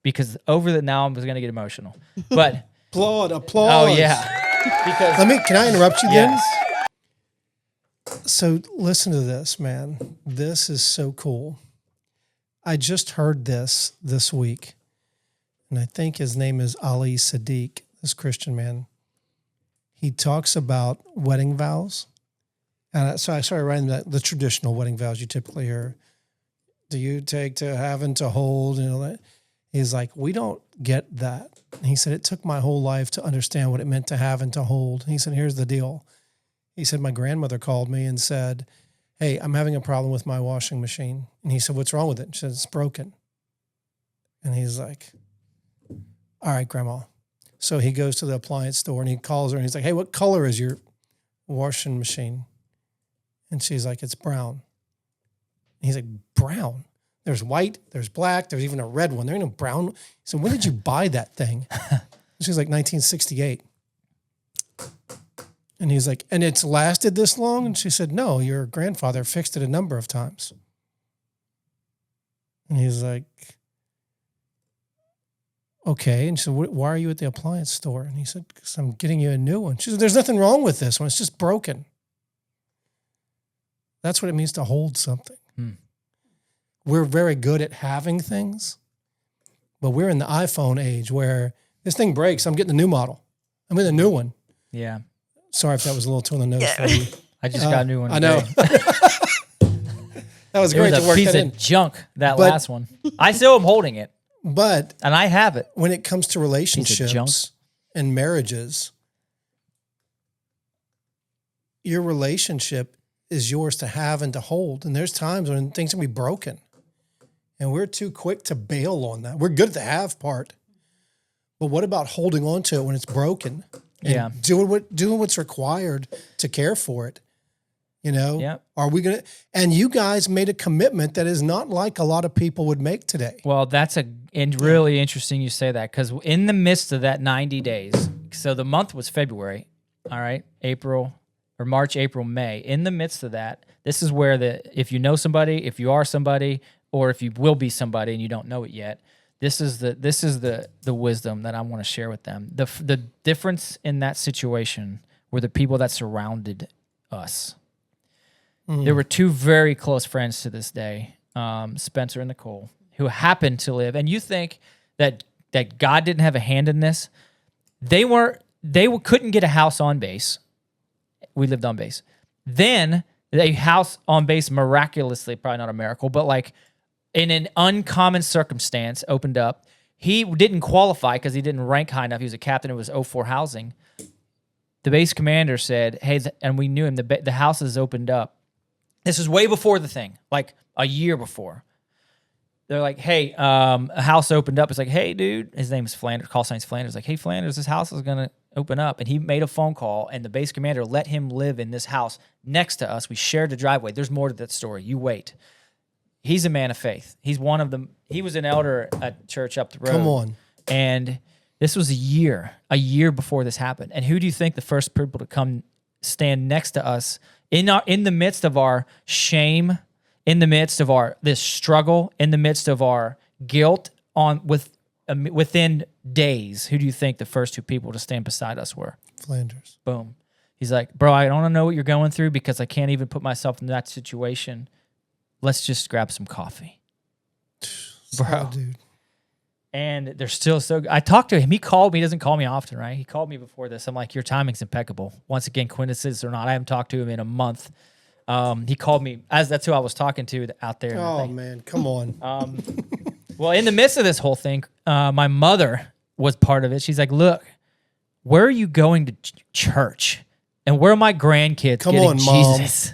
Because now I'm just going to get emotional. But Applause. oh yeah. Because Can I interrupt you then? yes. So listen to this, man. This is so cool. I just heard this week, and I think his name is Ali Sadiq, this Christian man. He talks about wedding vows. And so I started writing the traditional wedding vows you typically hear. Do you take to have and to hold and all that? He's like, we don't get that. And he said, it took my whole life to understand what it meant to have and to hold. And he said, here's the deal. He said, my grandmother called me and said, hey, I'm having a problem with my washing machine. And he said, what's wrong with it? She said, it's broken. And he's like, all right, Grandma. So he goes to the appliance store and he calls her and he's like, hey, what color is your washing machine? And she's like, it's brown. And he's like, brown? There's white, there's black, there's even a red one. There ain't no brown. He said, when did you buy that thing? She's like, 1968. And he's like, and it's lasted this long? And she said, no, your grandfather fixed it a number of times. And he's like, okay. And she said, why are you at the appliance store? And he said, because I'm getting you a new one. She said, there's nothing wrong with this one. It's just broken. That's what it means to hold something. We're very good at having things, but we're in the iPhone age where this thing breaks. I'm getting the new model. I'm in the new one. Yeah. Sorry if that was a little too on the nose for you. I just got a new one. I know. That was great to work piece that of in. junk, last one. I still am holding it, But and I have it. when it comes to junk. relationships and marriages, your relationship is yours to have and to hold. And there's times when things can be broken. And we're too quick to bail on that. We're good at the have part. But what about holding on to it when it's broken? And doing what's required to care for it. You know? Yeah. Are we gonna and you guys made a commitment that is not like a lot of people would make today. Well, that's really interesting you say that, because in the midst of that 90 days, so the month was February, all right, March, April, May. In the midst of that, this is where if you know somebody, if you are somebody, or if you will be somebody and you don't know it yet, this is the wisdom that I want to share with them. The difference in that situation were the people that surrounded us. There were two very close friends to this day, Spencer and Nicole, who happened to live. And you think that God didn't have a hand in this? They couldn't get a house on base. We lived on base. Then a house on base miraculously, probably not a miracle, but like in an uncommon circumstance, opened up. He didn't qualify because he didn't rank high enough. He was a captain. It was 04 housing. The base commander said, hey, and we knew him, the house has opened up. This is way before the thing, like a year before. They're like, hey, a house opened up. It's like, hey, dude. His name is Flanders. Call sign's Flanders. Like, hey, Flanders, this house is going to open up. And he made a phone call, and the base commander let him live in this house next to us. We shared the driveway. There's more to that story. You wait. He's a man of faith. He's one of them. He was an elder at church up the road. Come on. And this was a year before this happened. And who do you think the first people to come stand next to us in the midst of our shame, in the midst of this struggle, in the midst of our guilt within days? Who do you think the first two people to stand beside us were? Flanders. Boom. He's like, bro, I don't know what you're going through because I can't even put myself in that situation. Let's just grab some coffee. Bro. Dude. And they're still so good. I talked to him. He called me. He doesn't call me often, right? He called me before this. I'm like, your timing's impeccable. Once again, coincidence or not, I haven't talked to him in a month. He called me, that's who I was talking to out there. Oh, man. Come on. Well, in the midst of this whole thing, my mother was part of it. She's like, look, where are you going to church? And where are my grandkids getting Jesus?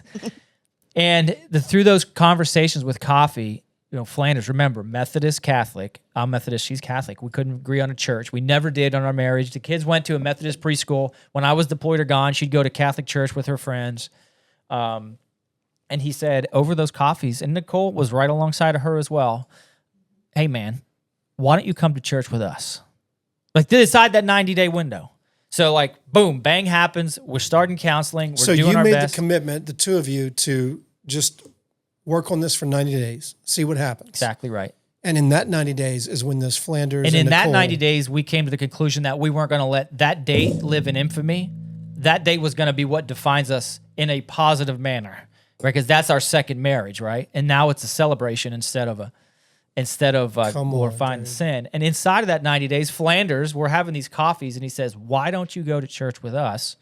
And through those conversations with coffee, Flanders, remember, Methodist, Catholic. I'm Methodist, she's Catholic. We couldn't agree on a church. We never did on our marriage. The kids went to a Methodist preschool. When I was deployed or gone, she'd go to Catholic church with her friends. And he said, over those coffees, and Nicole was right alongside of her as well, hey, man, why don't you come to church with us? Like, inside that 90-day window. So, like, boom, bang happens. We're starting counseling. We're doing our best. So you made the commitment, the two of you, to just work on this for 90 days, see what happens. Exactly right. And in that 90 days is when this Flanders And in that Nicole, 90 days, we came to the conclusion that we weren't going to let that date live in infamy. That date was going to be what defines us in a positive manner, right? Because that's our second marriage, right? And now it's a celebration instead of glorifying the sin. And inside of that 90 days, Flanders, we're having these coffees, and he says, "Why don't you go to church with us?"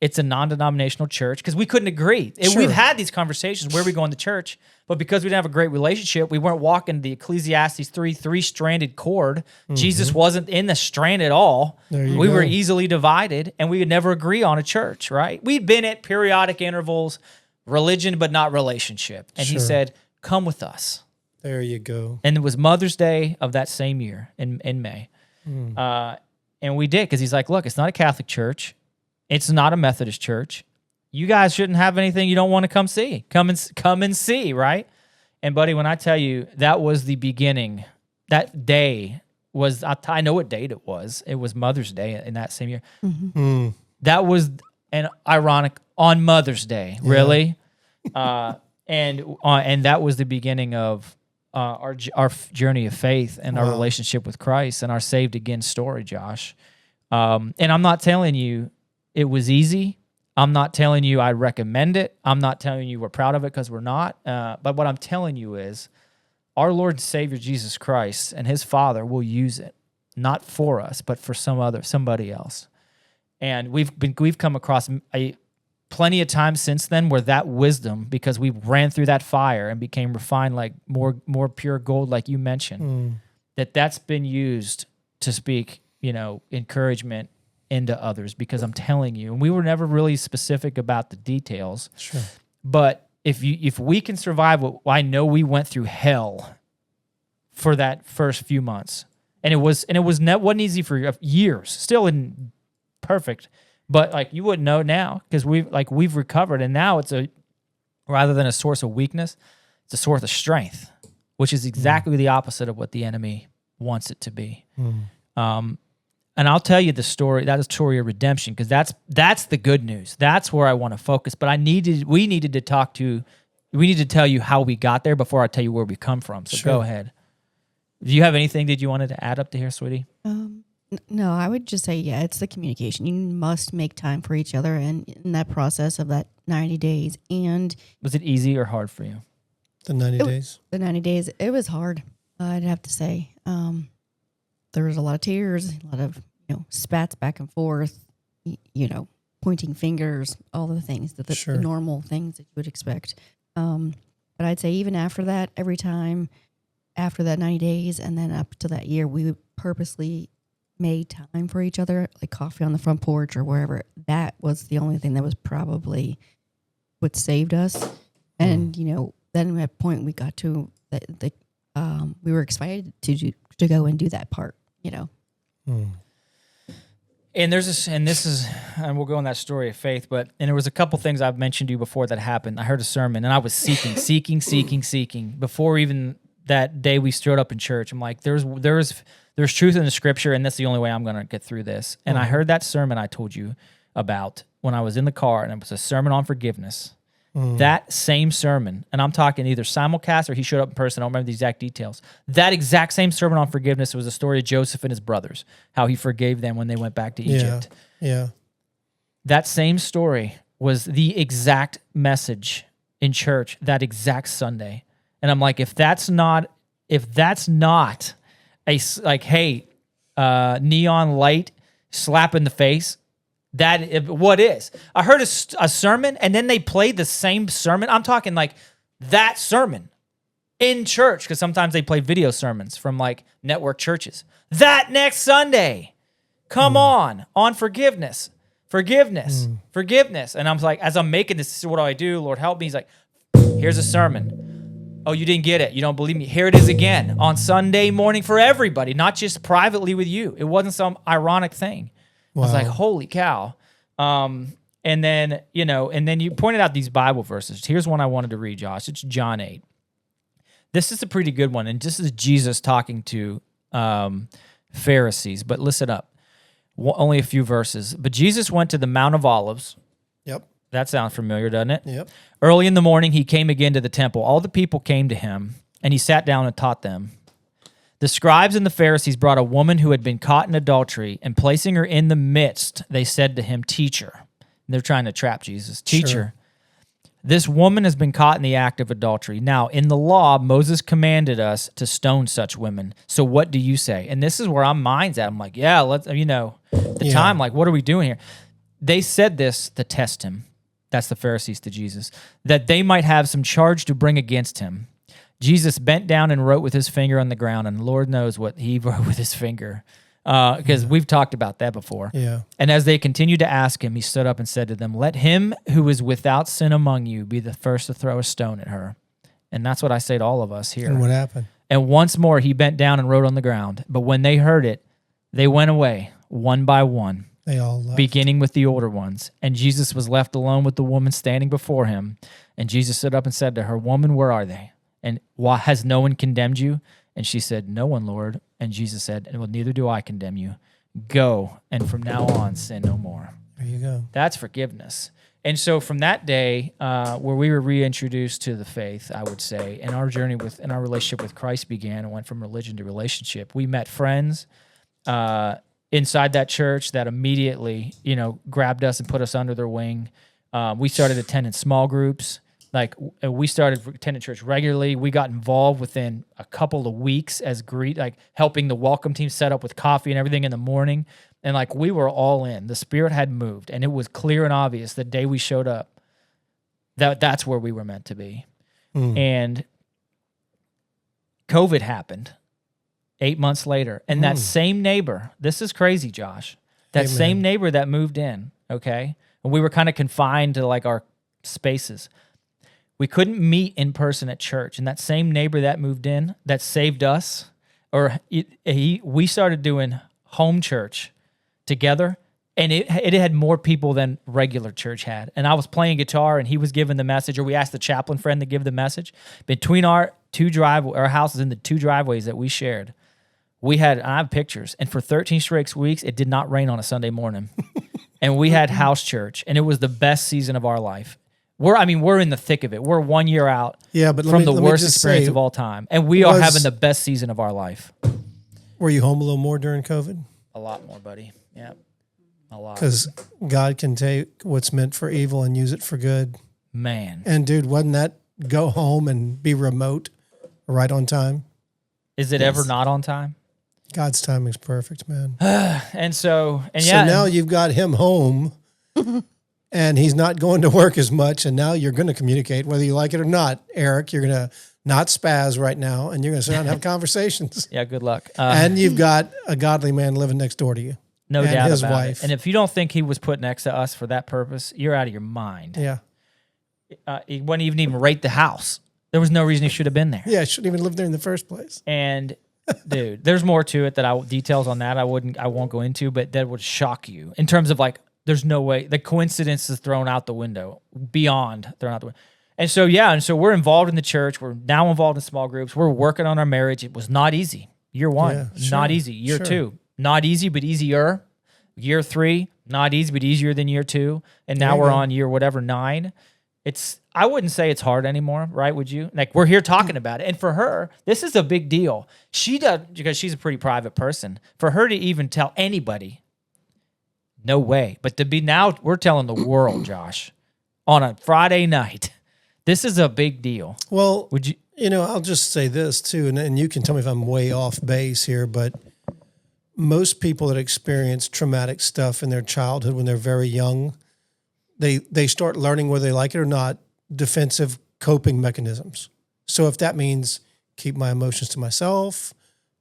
It's a non-denominational church, because we couldn't agree. And Sure. we've had these conversations, where we going to church, but because we didn't have a great relationship, we weren't walking the Ecclesiastes 3-stranded cord. Jesus wasn't in the strand at all. There you We go. were easily divided, and we would never agree on a church, right? We'd been at periodic intervals, religion but not relationship. And he Sure. said, "Come with us." There you go. And it was Mother's Day of that same year in May. And we did, because he's like, "Look, it's not a Catholic church. It's not a Methodist church. You guys shouldn't have anything you don't want to come see. Come and see, right?" And buddy, when I tell you, that was the beginning. That day was, I know what date it was. It was Mother's Day in that same year. That was an ironic on Mother's Day, really. And that was the beginning of our journey of faith and our relationship with Christ and our saved again story, Josh. And I'm not telling you it was easy. I'm not telling you I recommend it. I'm not telling you we're proud of it, because we're not. But what I'm telling you is our Lord and Savior Jesus Christ and his Father will use it, not for us, but for somebody else. And we've come across plenty of times since then where that wisdom, because we ran through that fire and became refined like more pure gold, like you mentioned, that's been used to speak, encouragement into others. Because I'm telling you, and we were never really specific about the details, Sure. but if we can survive what I know we went through hell for that first few months, and it wasn't easy for years, still in perfect, but like you wouldn't know now, because we've recovered, and now it's rather than a source of weakness, it's a source of strength, which is exactly the opposite of what the enemy wants it to be. And I'll tell you that story of redemption, because that's the good news. That's where I want to focus. But we needed to tell you how we got there before I tell you where we come from. So Sure. Go ahead. Do you have anything that you wanted to add up to here, sweetie? No, I would just say, it's the communication. You must make time for each other, and in that process of that 90 days. And Was it easy or hard for you? The 90 days. the 90 days, it was hard, I'd have to say. There was a lot of tears, a lot of, spats back and forth, pointing fingers, all the things, the Sure. normal things that you would expect. But I'd say even after that, every time after that 90 days and then up to that year, we purposely made time for each other, like coffee on the front porch or wherever. That was the only thing that was probably what saved us. And, then at a point we got to we were excited to go and do that part, And and we'll go on that story of faith, and there was a couple things I've mentioned to you before that happened. I heard a sermon, and I was seeking before even that day we stood up in church. I'm like, there's truth in the scripture, and that's the only way I'm going to get through this. And I heard that sermon I told you about when I was in the car, and it was a sermon on forgiveness. That same sermon, and I'm talking either simulcast or he showed up in person, I don't remember the exact details. That exact same sermon on forgiveness was the story of Joseph and his brothers, how he forgave them when they went back to Egypt. Yeah. That same story was the exact message in church that exact Sunday. And I'm like, if that's not a neon light slap in the face, what is? I heard a sermon, and then they played the same sermon. I'm talking like that sermon in church, because sometimes they play video sermons from like network churches. That next Sunday, come on forgiveness. And I'm like, as I'm making this, what do I do? Lord, help me. He's like, here's a sermon. Oh, you didn't get it. You don't believe me. Here it is again on Sunday morning for everybody, not just privately with you. It wasn't some ironic thing. Wow. I was like, holy cow. And then you pointed out these Bible verses. Here's one I wanted to read, Josh. It's John 8. This is a pretty good one, and this is Jesus talking to Pharisees, but listen up. Only a few verses. But Jesus went to the Mount of Olives. Yep. That sounds familiar, doesn't it? Yep. Early in the morning, he came again to the temple. All the people came to him, and he sat down and taught them. The scribes and the Pharisees brought a woman who had been caught in adultery, and placing her in the midst, they said to him, Teacher. And they're trying to trap Jesus. Teacher, Sure. This woman has been caught in the act of adultery. Now, in the law, Moses commanded us to stone such women. So what do you say? And this is where our mind's at. I'm like, yeah, let's, time, like, what are we doing here? They said this to test him. That's the Pharisees to Jesus, that they might have some charge to bring against him. Jesus bent down and wrote with his finger on the ground, and Lord knows what he wrote with his finger, because we've talked about that before. Yeah. And as they continued to ask him, he stood up and said to them, Let him who is without sin among you be the first to throw a stone at her. And that's what I say to all of us here. And what happened? And once more he bent down and wrote on the ground. But when they heard it, they went away one by one, They all left. beginning with the older ones. And Jesus was left alone with the woman standing before him. And Jesus stood up and said to her, Woman, where are they? And why has no one condemned you? And she said, No one, Lord. And Jesus said, Well, neither do I condemn you. Go, and from now on, sin no more. There you go. That's forgiveness. And so from that day, where we were reintroduced to the faith, I would say, and our journey and our relationship with Christ began and went from religion to relationship. We met friends inside that church that immediately, grabbed us and put us under their wing. We started attending small groups. Like, we started attending church regularly. We got involved within a couple of weeks as helping the welcome team set up with coffee and everything in the morning. And we were all in. The Spirit had moved, and it was clear and obvious the day we showed up that that's where we were meant to be. And COVID happened 8 months later. And that same neighbor, this is crazy, Josh, that same neighbor that moved in, okay? And we were kind of confined to our spaces. We couldn't meet in person at church. And that same neighbor that moved in, that saved us, we started doing home church together, and it had more people than regular church had. And I was playing guitar, and he was giving the message, or we asked the chaplain friend to give the message. Between our houses and the two driveways that we shared, I have pictures, and for 13 straight weeks, it did not rain on a Sunday morning. And we had house church, and it was the best season of our life. We're in the thick of it. We're 1 year out from the worst experience of all time. And we are having the best season of our life. Were you home a little more during COVID? A lot more, buddy. Yeah, a lot. Because God can take what's meant for evil and use it for good. Man. And dude, wasn't that go home and be remote right on time? Is it ever not on time? God's timing's perfect, man. So now you've got him home and he's not going to work as much. And now you're going to communicate whether you like it or not. Eric, you're going to not spaz right now, and you're going to sit down and have conversations. Yeah, good luck. And you've got a godly man living next door to you. No and doubt his about wife. it. And if you don't think he was put next to us for that purpose, you're out of your mind. Yeah. He wouldn't even rate the house. There was no reason he should have been there. Yeah, I shouldn't even live there in the first place. And dude, there's more to it details on that I won't go into, but that would shock you in terms of there's no way the coincidence is thrown out the window, beyond thrown out the window. And so we're involved in the church. We're now involved in small groups. We're working on our marriage. It was not easy. Year 1, not easy. Year 2, not easy, but easier. Year 3, not easy, but easier than year 2. And now we're on year 9. I wouldn't say it's hard anymore, right? Would you? We're here talking about it. And for her, this is a big deal. She does, because she's a pretty private person. For her to even tell anybody, no way. But now we're telling the world, Josh, on a Friday night. This is a big deal. Well, would you? I'll just say this too, and you can tell me if I'm way off base here, but most people that experience traumatic stuff in their childhood when they're very young, they start learning, whether they like it or not, defensive coping mechanisms. So if that means keep my emotions to myself,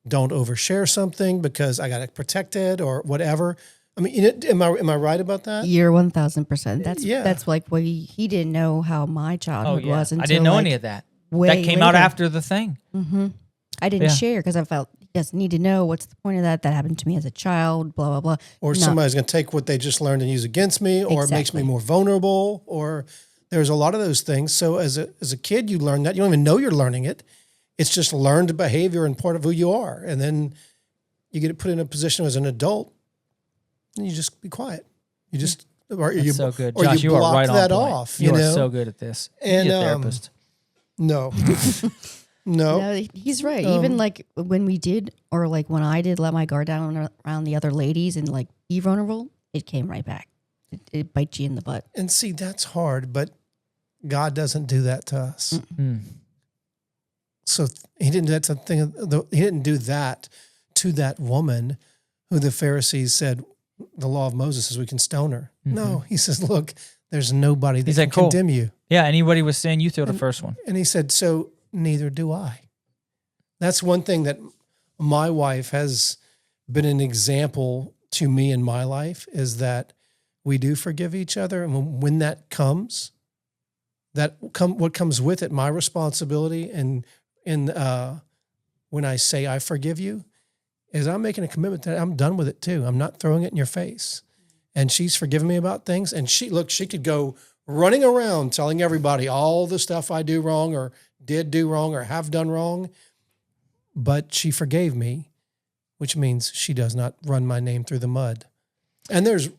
don't overshare something because I got to protect it or whatever. I mean, am I right about that? You're 1,000%. That's what he didn't know how my childhood was until I didn't know any of that. That came out after the thing. Mm-hmm. I didn't share because I felt he doesn't need to know what's the point of that. That happened to me as a child. Blah blah blah. Or somebody's going to take what they just learned and use against me, or it makes me more vulnerable. Or there's a lot of those things. So as a kid, you learn that you don't even know you're learning it. It's just learned behavior and part of who you are, and then you get put in a position as an adult. And you just be quiet. You just or That's you so good. or Josh, you you are block right on that point. off. You You are know, so good at this. And, You're a therapist. no, no, No, he's right. Even like when we did, or like when I did let my guard down around the other ladies and like be vulnerable, it came right back. It bites you in the butt. And see, that's hard, but God doesn't do that to us. Mm. So he didn't do that to he didn't do that to that woman who the Pharisees said the law of Moses says we can stone her. No, he says, look, there's nobody that can cool. condemn you. Yeah, anybody was saying you throw the first one. And he said, so neither do I. That's one thing that my wife has been an example to me in my life, is that we do forgive each other. And when that comes, what comes with it, my responsibility and when I say I forgive you, is I'm making a commitment that I'm done with it too. I'm not throwing it in your face. And she's forgiven me about things. And she could go running around telling everybody all the stuff I do wrong or did do wrong or have done wrong. But she forgave me, which means she does not run my name through the mud. And there's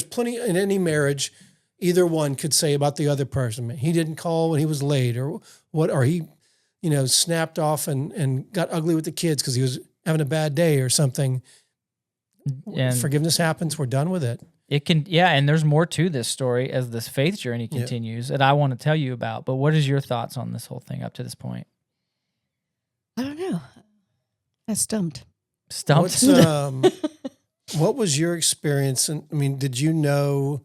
plenty in any marriage, either one could say about the other person, he didn't call when he was late, or he, snapped off and got ugly with the kids because he was having a bad day or something. And forgiveness happens. We're done with it. It can, and there's more to this story as this faith journey continues that I want to tell you about. But what is your thoughts on this whole thing up to this point? I don't know. I'm stumped. Stumped? What was your experience? And I mean, did you know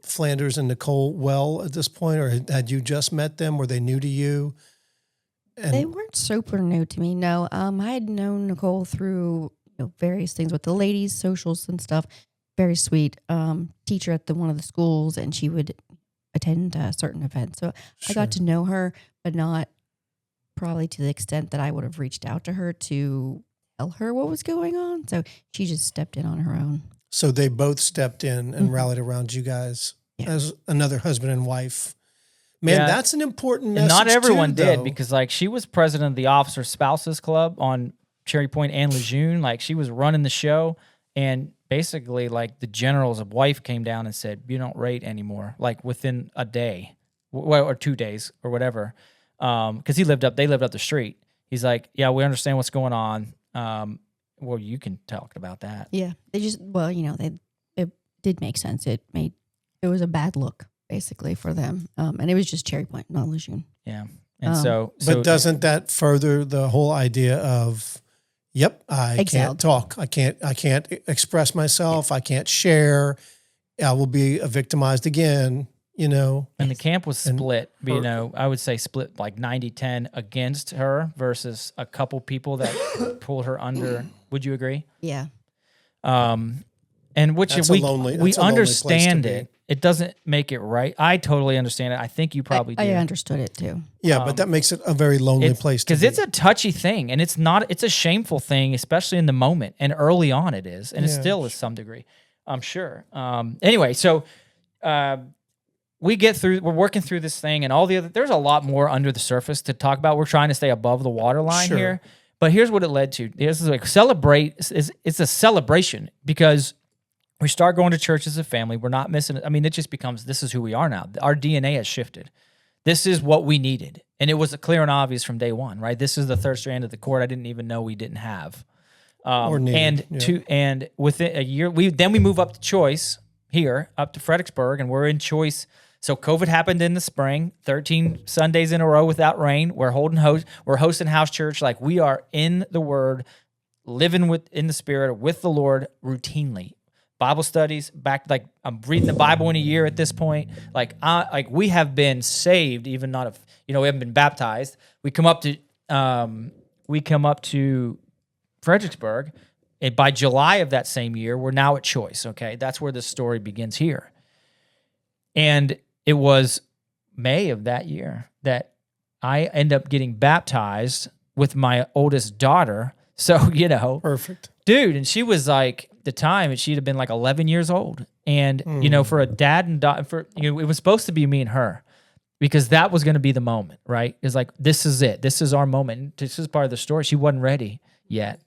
Flanders and Nicole well at this point, or had you just met them? Were they new to you? And they weren't super new to me. No, I had known Nicole through various things with the ladies, socials and stuff. Very sweet teacher at one of the schools, and she would attend certain events. So I got to know her, but not probably to the extent that I would have reached out to her to tell her what was going on. So she just stepped in on her own. So they both stepped in and rallied around you guys as another husband and wife. Man, that's an important message. And not everyone too, did, because she was president of the Officer Spouses Club on Cherry Point and Lejeune. She was running the show, and basically the general's wife came down and said, you don't rate anymore, within a day or 2 days or whatever. Because they lived up the street. He's like, yeah, we understand what's going on. Well, you can talk about that. Yeah, they just it did make sense. It was a bad look basically for them, and it was just Cherry Point, not Lejeune. Yeah, and so but doesn't that further the whole idea of, I can't talk, I can't express myself, I can't share, I will be victimized again. And the camp was split, I would say split 90-10 against her versus a couple people that pulled her under. Would you agree? Yeah. And which we understand it. It doesn't make it right. I totally understand it. I think you probably do. I understood it too. Yeah, but that makes it a very lonely place to be. Because it's a touchy thing, and it's a shameful thing, especially in the moment. And early on it is, and it still is some degree, I'm sure. Anyway, so we're working through this thing, and there's a lot more under the surface to talk about. We're trying to stay above the waterline here. But here's what it led to. This is it's a celebration, because we start going to church as a family. We're not missing it. I mean, it just becomes, this is who we are now. Our DNA has shifted. This is what we needed. And it was clear and obvious from day one, right? This is the third strand of the cord I didn't even know we didn't have. Or needed. And within a year, we move up to Choice here, up to Fredericksburg, and we're in Choice. So COVID happened in the spring, 13 Sundays in a row without rain. We're hosting house church. We are in the Word, living in the Spirit with the Lord routinely. Bible studies, I'm reading the Bible in a year at this point. We have been saved, even not we haven't been baptized. We come up to Fredericksburg, and by July of that same year, we're now at Choice. Okay, that's where the story begins here. And it was May of that year that I end up getting baptized with my oldest daughter. So, perfect, dude. And she was the time, and she'd have been 11 years old. And, for a dad and daughter, it was supposed to be me and her, because that was going to be the moment, right? It's this is it. This is our moment. This is part of the story. She wasn't ready yet.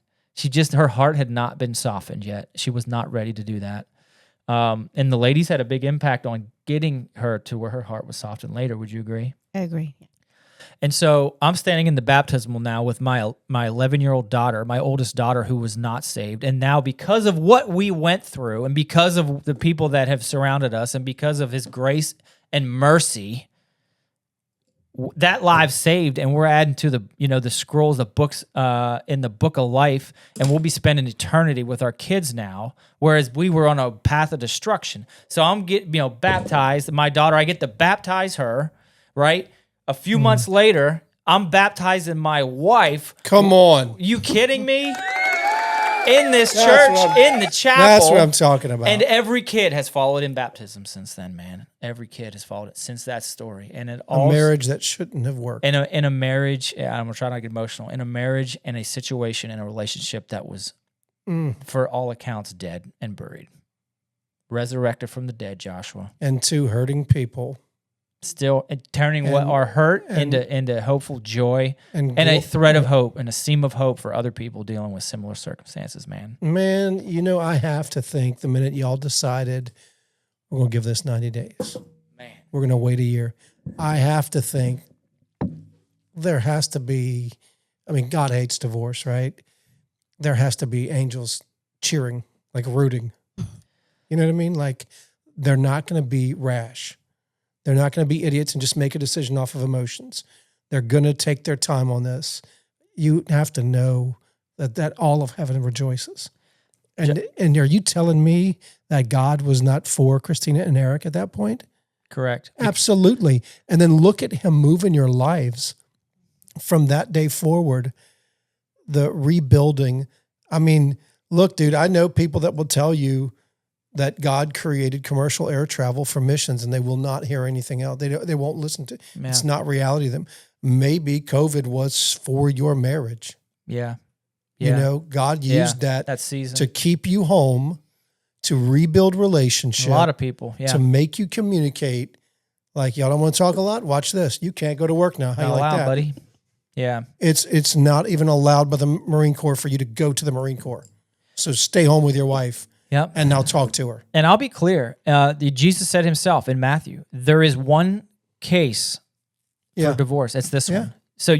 Her heart had not been softened yet. She was not ready to do that. And the ladies had a big impact on getting her to where her heart was softened later. Would you agree? I agree. And so I'm standing in the baptismal now with my 11-year-old daughter, my oldest daughter, who was not saved. And now because of what we went through and because of the people that have surrounded us and because of his grace and mercy, that life saved, and we're adding to the scrolls, the books in the book of life, and we'll be spending eternity with our kids now, whereas we were on a path of destruction. So I'm getting baptized. My daughter, I get to baptize her, right? A few months later, I'm baptizing my wife. Come on. You kidding me? In this church, in the chapel. That's what I'm talking about. And every kid has followed in baptism since then, man. Every kid has followed it since that story. And it all a marriage that shouldn't have worked. In a marriage, I'm going to try not to get emotional, in a marriage and a situation, in a relationship that was, for all accounts, dead and buried. Resurrected from the dead, Joshua. And two hurting people. Still turning what are hurt into hopeful joy and a thread of hope and a seam of hope for other people dealing with similar circumstances, man. Man, I have to think the minute y'all decided we're going to give this 90 days, we're going to wait a year, I have to think there has to be, God hates divorce, right? There has to be angels cheering, like rooting. You know what I mean? Like they're not going to be rash. They're not going to be idiots and just make a decision off of emotions. They're going to take their time on this. You have to know that all of heaven rejoices. And are you telling me that God was not for Christina and Eric at that point? Correct. Absolutely. And then look at him move in your lives from that day forward, the rebuilding. Look, dude, I know people that will tell you that God created commercial air travel for missions and they will not hear anything else. They won't listen to it. Yeah. It's not reality to them. Maybe COVID was for your marriage. Yeah. God used that season to keep you home, to rebuild relationship. A lot of people, to make you communicate. Like, y'all don't want to talk a lot? Watch this. You can't go to work now. How not you like allowed, that? buddy. Yeah. It's not even allowed by the Marine Corps for you to go to the Marine Corps. So stay home with your wife. Yep. And now talk to her. And I'll be clear. Jesus said himself in Matthew, there is one case for divorce. It's this one. So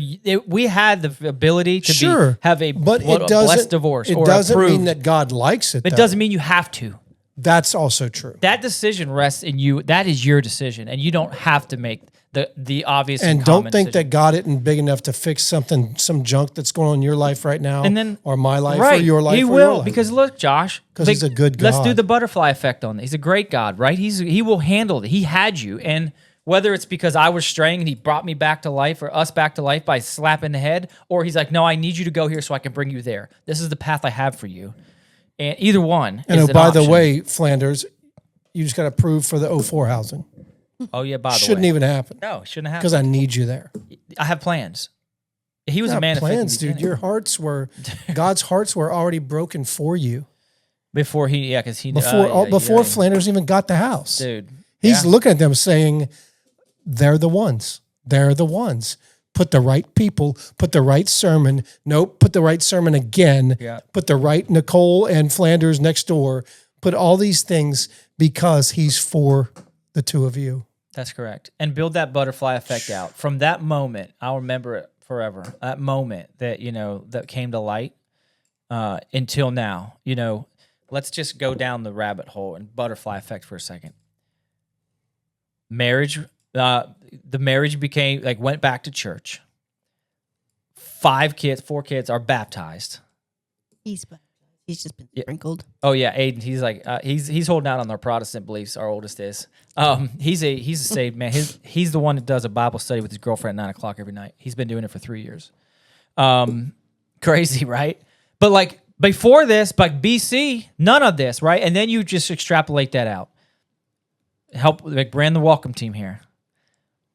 we had the ability to have a blessed divorce. It doesn't mean that God likes it. It doesn't mean you have to. That's also true. That decision rests in you. That is your decision. And you don't have to make the obvious and don't think decision. That God isn't big enough to fix some junk that's going on in your life right now, and then, or my life, or your life. He will, because look, Josh, because he's a good God. Let's do the butterfly effect on it. He's a great God, right? He will handle it. He had you, and whether it's because I was straying and he brought me back to life, or us back to life by slapping the head, or he's like, no, I need you to go here so I can bring you there. This is the path I have for you, and either one. And by the way, Flanders, you just got to prove for the 04 housing. Oh, yeah, by the way. Shouldn't even happen. No, it shouldn't happen. Because I need you there. I have plans. He was a man of plans, dude. Your hearts were, God's hearts were already broken for you. Before because he... Before Flanders even got the house. Dude. He's looking at them saying, they're the ones. They're the ones. Put the right people, put the right sermon. Nope, put the right sermon again. Yeah. Put the right Nicole and Flanders next door. Put all these things because he's for the two of you. That's correct. And build that butterfly effect out. From that moment, I'll remember it forever. That moment that, that came to light until now. Let's just go down the rabbit hole and butterfly effect for a second. Marriage, the marriage went back to church. 4 kids are baptized. He's just been sprinkled. Oh yeah, Aiden. He's like he's holding out on our Protestant beliefs. Our oldest is. He's a saved man. He's the one that does a Bible study with his girlfriend at 9:00 every night. He's been doing it for 3 years. Crazy, right? But before this, BC, none of this, right? And then you just extrapolate that out. Brand the welcome team here.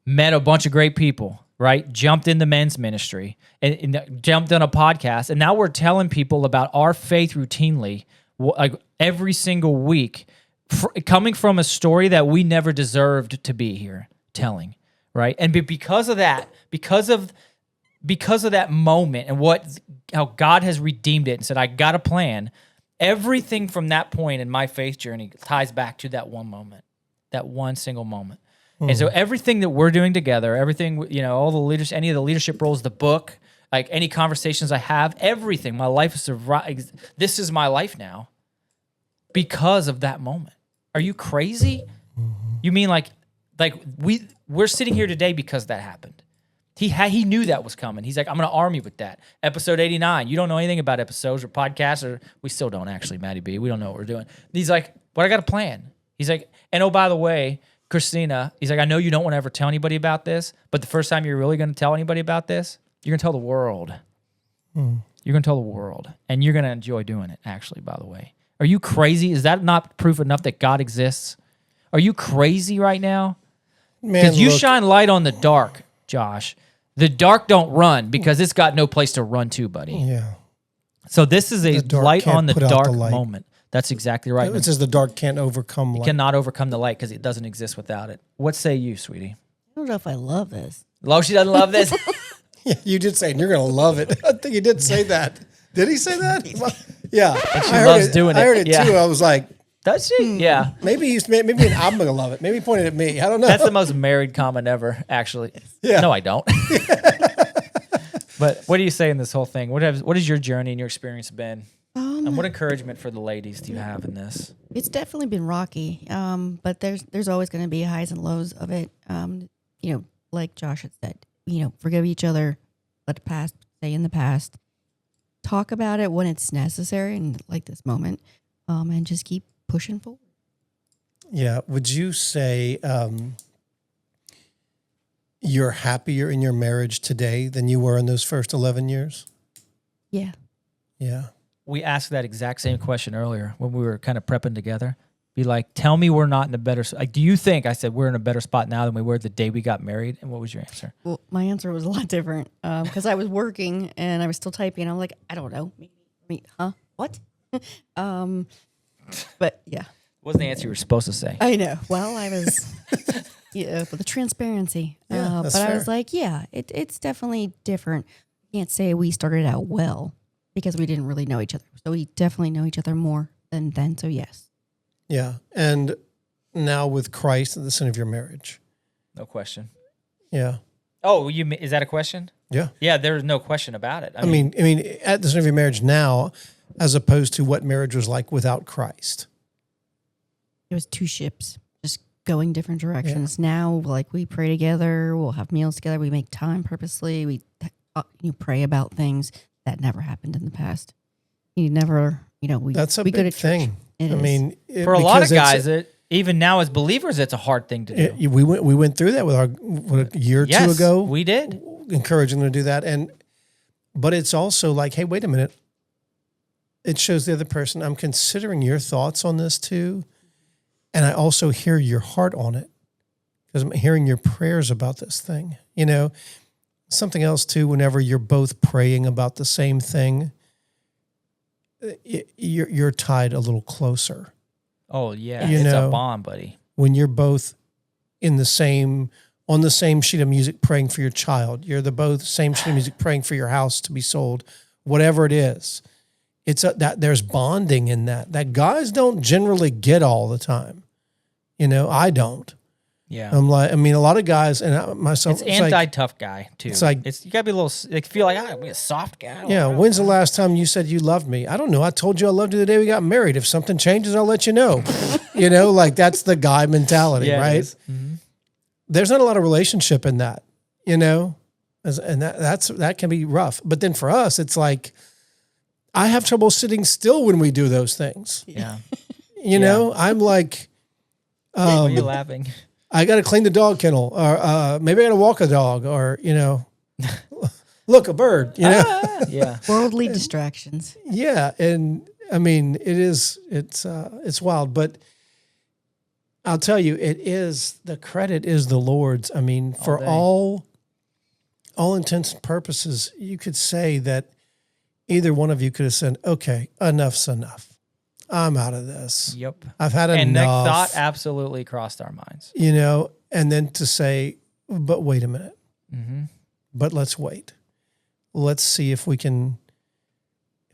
Met a bunch of great people. Right? Jumped in the men's ministry and jumped on a podcast. And now we're telling people about our faith routinely, every single week, coming from a story that we never deserved to be here telling. Right? And because of that, because of that moment and how God has redeemed it and said, I got a plan, Everything from that point in my faith journey ties back to that one moment, that one single moment. And so everything that we're doing together, everything, all the leaders, any of the leadership roles, the book, like any conversations I have, everything, my life is, this is my life now because of that moment. Are you crazy? You mean like we're sitting here today because that happened. He knew that was coming. He's like, I'm going to arm you with that. Episode 89. You don't know anything about episodes or podcasts, or we still don't actually, Matty B. We don't know what we're doing. He's like, but I got a plan. He's like, and oh, by the way, Christina, he's like, I know you don't want to ever tell anybody about this, but the first time you're really going to tell anybody about this, you're going to tell the world. You're going to tell the world, and you're going to enjoy doing it, actually, by the way. Are you crazy? Is that not proof enough that God exists? Are you crazy right now? Because you shine light on the dark, Josh. The dark don't run because it's got no place to run to, buddy. Yeah. So this is a light on the dark moment. That's exactly right. It says the dark can't overcome light. It cannot overcome the light because it doesn't exist without it. What say you, sweetie? I don't know if I love this. Lo, she doesn't love this? Yeah, you did say, and you're going to love it. I think you did say that. Did he say that? Yeah. She loves doing it. I heard it too. I was like, does she? Yeah. Maybe I'm going to love it. Maybe he pointed at me. I don't know. That's the most married comment ever, actually. Yeah. No, I don't. But what do you say in this whole thing? What has your journey and your experience been? And what encouragement for the ladies do you have in this? It's definitely been rocky, but there's always going to be highs and lows of it. Like Josh had said, forgive each other, let the past stay in the past. Talk about it when it's necessary, and like this moment, and just keep pushing forward. Yeah. Would you say you're happier in your marriage today than you were in those first 11 years? Yeah. Yeah. We asked that exact same question earlier when we were kind of prepping together. Be like, tell me we're not in a better... Like, do you think, I said, we're in a better spot now than we were the day we got married? And what was your answer? Well, my answer was a lot different because I was working and I was still typing. I'm like, I don't know. What? But yeah. Wasn't the answer you were supposed to say. I know. Well, I was... for the transparency. That's but fair. I was like, it's definitely different. I can't say we started out well because we didn't really know each other. So we definitely know each other more than then. So yes. Yeah. And now with Christ at the center of your marriage. No question. Yeah. Oh, is that a question? Yeah. Yeah, there's no question about it. I mean, at the center of your marriage now, as opposed to what marriage was like without Christ. It was two ships just going different directions. Yeah. Now, like we pray together, we'll have meals together, we make time purposely, we pray about things that never happened in the past. You never, that's a big thing. For a lot of guys, even now as believers, it's a hard thing to do. We went through that with a year or two ago. We did. Encouraging them to do that. But it's also like, hey, wait a minute. It shows the other person, I'm considering your thoughts on this too. And I also hear your heart on it because I'm hearing your prayers about this thing. Something else too, whenever you're both praying about the same thing, you're tied a little closer. Oh yeah, it's a bond, buddy. When you're both on the same sheet of music praying for your child, you're both same sheet of music praying for your house to be sold, whatever it is. It's that there's bonding in that guys don't generally get all the time. I don't. Yeah. I'm like, a lot of guys and myself. It's anti-tough guy too. It's like, you gotta be a little, feel like, I'm a soft guy. Yeah. When's the last time you said you loved me? I don't know. I told you I loved you the day we got married. If something changes, I'll let you know. Like that's the guy mentality, right? Mm-hmm. There's not a lot of relationship in that, and that can be rough. But then for us, it's like, I have trouble sitting still when we do those things. Yeah. I'm like, why are you laughing? I got to clean the dog kennel, or maybe I got to walk a dog, or look, a bird. Yeah. Worldly distractions. Yeah, and it's wild, but I'll tell you, the credit is the Lord's. For all intents and purposes, you could say that either one of you could have said, "Okay, enough's enough. I'm out of this. Yep. I've had enough." And that thought absolutely crossed our minds. And then to say, "But wait a minute. Mm-hmm. But let's wait. Let's see if we can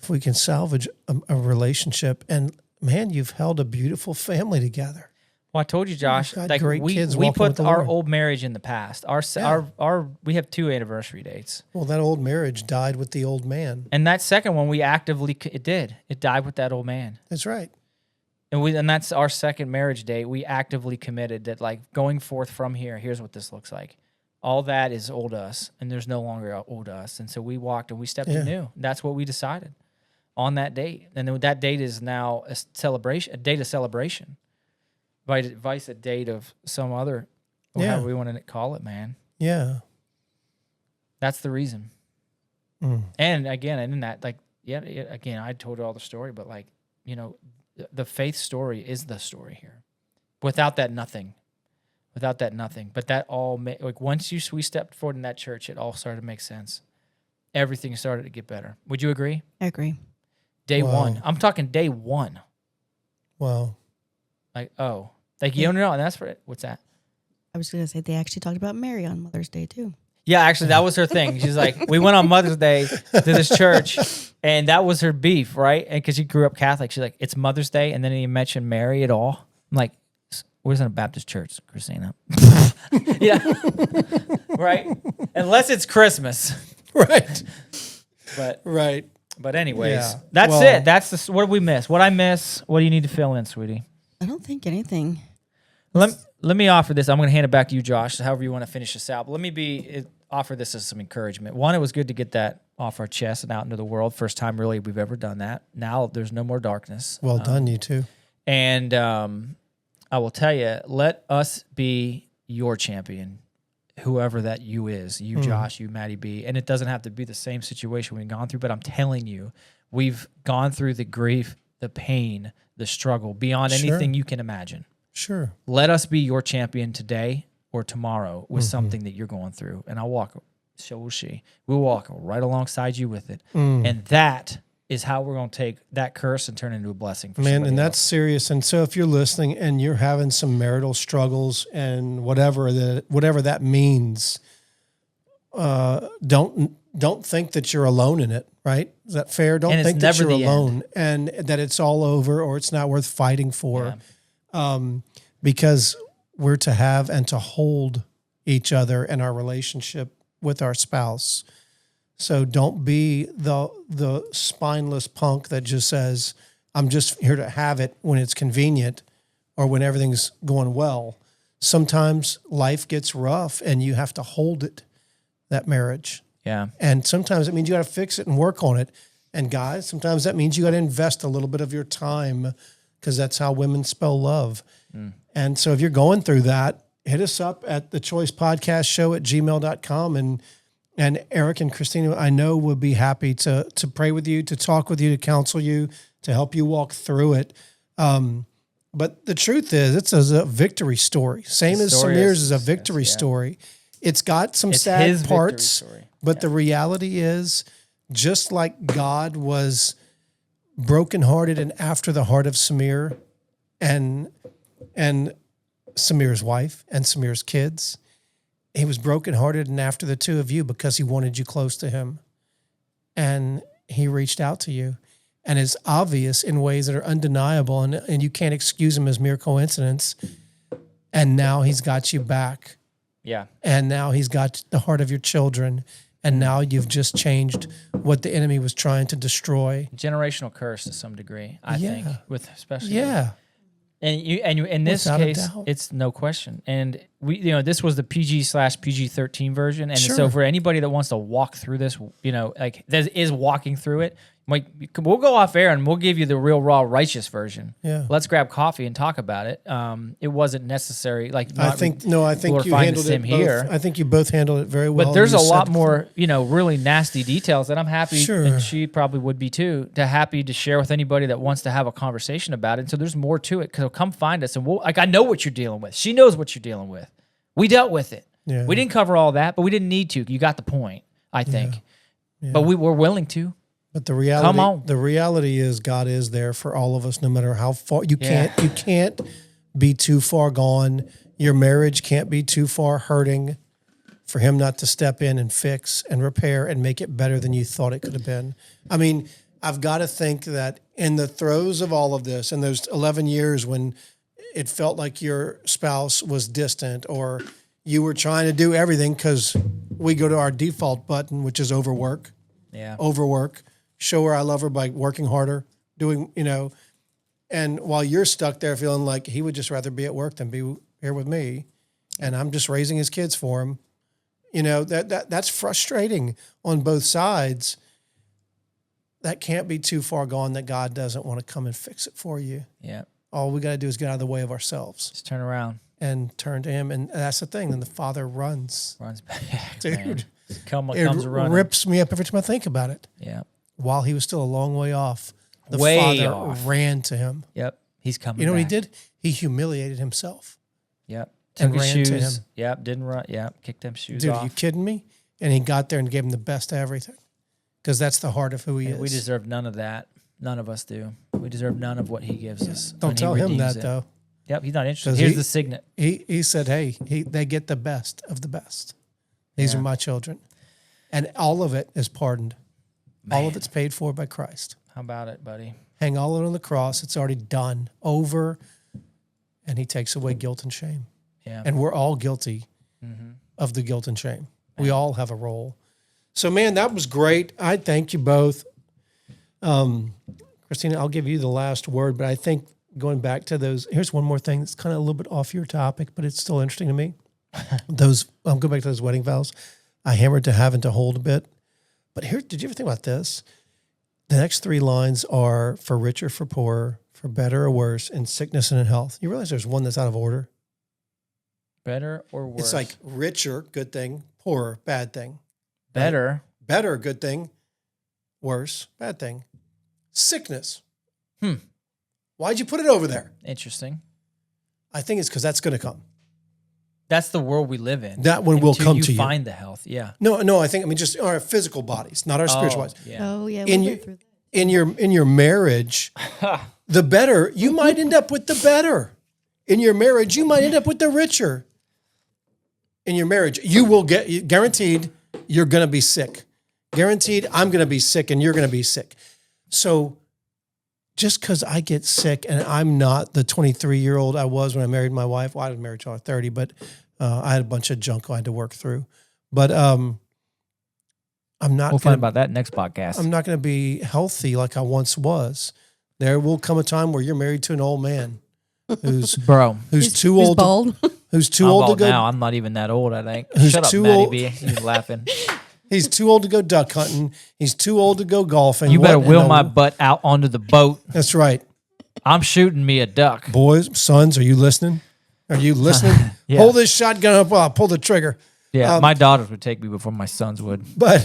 if we can salvage a relationship, and man, you've held a beautiful family together. Well, I told you, Josh, got like great kids we walking put with the our Lord. old marriage in the past. We have 2 anniversary dates. Well, that old marriage died with the old man. And that second one, it died with that old man. That's right. And that's our second marriage date. We actively committed that, like, going forth from here, here's what this looks like. All that is old us, and there's no longer old us. And so we walked and we stepped in new. That's what we decided on that date. And then that date is now a date of celebration. Vice a date of some other, however we want to call it, man. Yeah. That's the reason. And again, in that, like, again, I told all the story, but, like, you know, the faith story is the story here. Without that, nothing. But that all, like, once we stepped forward in that church, it all started to make sense. Everything started to get better. Would you agree? I agree. Day one. I'm talking day one. Wow. Like, you don't know, and that's for it. What's that? I was going to say they actually talked about Mary on Mother's Day too. Yeah, actually, that was her thing. She's like, we went on Mother's Day to this church, and that was her beef, right? And because she grew up Catholic, she's like, it's Mother's Day, and then he mentioned Mary at all. I'm like, where's in a Baptist church, Christina? Yeah, right. Unless it's Christmas, Right. But anyways, Yeah. that's it. That's what did we miss? What I miss? What do you need to fill in, sweetie? I don't think anything. Let me offer this. I'm going to hand it back to you, Josh, however you want to finish this out. But let me offer this as some encouragement. One, it was good to get that off our chest and out into the world. First time really we've ever done that. Now there's no more darkness. Well done, you two. And I will tell you, let us be your champion, whoever that you is. You, Josh, you, Maddie B. And it doesn't have to be the same situation we've gone through, but I'm telling you, we've gone through the grief, the pain, the struggle beyond anything you can imagine. Sure. Let us be your champion today or tomorrow with something that you're going through. And so will she. We'll walk right alongside you with it. And that is how we're going to take that curse and turn it into a blessing for somebody and that's else. serious. And so if you're listening and you're having some marital struggles and whatever that means, don't think that you're alone in it, right? Is that fair? Don't think that you're alone and that it's all over or it's not worth fighting for. Yeah. Because we're to have and to hold each other in our relationship with our spouse. So don't be the spineless punk that just says, I'm just here to have it when it's convenient or when everything's going well. Sometimes life gets rough and you have to hold it, that marriage. Yeah. And sometimes it means you got to fix it and work on it. And guys, sometimes that means you got to invest a little bit of your time because that's how women spell love. And so if you're going through that, hit us up at the Choice Podcast Show at gmail.com. And Eric and Christina, I know, would be happy to pray with you, to talk with you, to counsel you, to help you walk through it. But the truth is, it's a victory story. Same as Samir's is a victory story. It's got some sad parts, but the reality is, just like God was brokenhearted and after the heart of Samir and Samir's wife and Samir's kids, he was brokenhearted and after the two of you because he wanted you close to him. And he reached out to you. And it's obvious in ways that are undeniable, and you can't excuse him as mere coincidence. And now he's got you back. Yeah. And now he's got the heart of your children. And now you've just changed what the enemy was trying to destroy. Generational curse to some degree, I think, with especially. Yeah. And you in this case, it's no question. And we, this was the PG/PG-13 version. And so for anybody that wants to walk through this, like that is walking through it, like we'll go off air and we'll give you the real raw righteous version. Yeah. Let's grab coffee and talk about it. It wasn't necessary. Like I think you handled it here. I think you both handled it very well. But there's a lot more, really nasty details that I'm happy, and she probably would be too, happy to share with anybody that wants to have a conversation about it. And so there's more to it. So come find us, and I know what you're dealing with. She knows what you're dealing with. We dealt with it. Yeah. We didn't cover all that, but we didn't need to. You got the point, I think. Yeah. But we were willing to. But the reality is God is there for all of us, no matter how far you can't be too far gone. Your marriage can't be too far hurting for him not to step in and fix and repair and make it better than you thought it could have been. I mean, I've got to think that in the throes of all of this, in those 11 years when it felt like your spouse was distant or you were trying to do everything, because we go to our default button, which is overwork. Yeah. Overwork. Show her I love her by working harder, doing, and while you're stuck there feeling like he would just rather be at work than be here with me, and I'm just raising his kids for him, that's frustrating on both sides. That can't be too far gone that God doesn't want to come and fix it for you. Yeah. All we got to do is get out of the way of ourselves. Just turn around. And turn to him. And that's the thing. Then the Father runs. Runs back. Dude. Comes running. Rips me up every time I think about it. Yeah. While he was still a long way off, the Way Father off. ran to him. Yep. He's coming You know what he back. did? He humiliated himself. Yep. And Took his ran to shoes. him. Yep. Didn't run. Yep. Kicked them shoes Dude, off. are you kidding me? And he got there and gave him the best of everything. Because that's the heart of who he And is. we deserve none of that. None of us do. We deserve none of what he gives us. Don't when he tell him redeems that, it. though. Yep. He's not interested. 'Cause Here's the signet. He said, hey, they get the best of the best. These Yeah. are my children. And all of it is pardoned. All of Man. it's paid for by Christ. How about it, buddy? Hang all of it on the cross. It's already done, over, and he takes away guilt and shame. Yeah. And we're all guilty of the guilt and shame. We all have a role. So, man, that was great. I thank you both. Christina, I'll give you the last word, but I think going back to those, here's one more thing that's kind of a little bit off your topic, but it's still interesting to me. I'll go back to those wedding vows. I hammered to have and to hold a bit. But here, did you ever think about this? The next three lines are for richer, for poorer, for better or worse, in sickness and in health. You realize there's one that's out of order? Better or worse? It's like richer, good thing, poorer, bad thing. better. Better, good thing, worse, bad thing. Sickness. Why'd you put it over there? Interesting. I think it's because that's going to come. That's the world we live in. That one will Until come you to you. find the health. Yeah. No, I think, just our physical bodies, not our spiritual bodies. Yeah. Oh yeah, In we your- went through that. In your marriage, the better, you might end up with the better. In your marriage, you might end up with the richer. In your marriage, you will get, guaranteed, you're going to be sick. Guaranteed, I'm going to be sick and you're going to be sick. So just because I get sick and I'm not the 23-year-old I was when I married my wife, well, I was married till I was 30, but I had a bunch of junk I had to work through. But I'm not We'll find gonna, about that next podcast. I'm not going to be healthy like I once was. There will come a time where you're married to an old man who's Bro. who's too Who's old bald. who's too I'm old to bald go now. I'm not even that old, I think. Who's Shut up, too Matty old? B. He's laughing. he's too old to go duck hunting. He's too old to go golfing. You better What in wheel the- my butt out onto the boat. That's right. I'm shooting me a duck. Boys, sons, are you listening? Are you listening? Yeah. Hold this shotgun up while I pull the trigger. Yeah, my daughters would take me before my sons would. But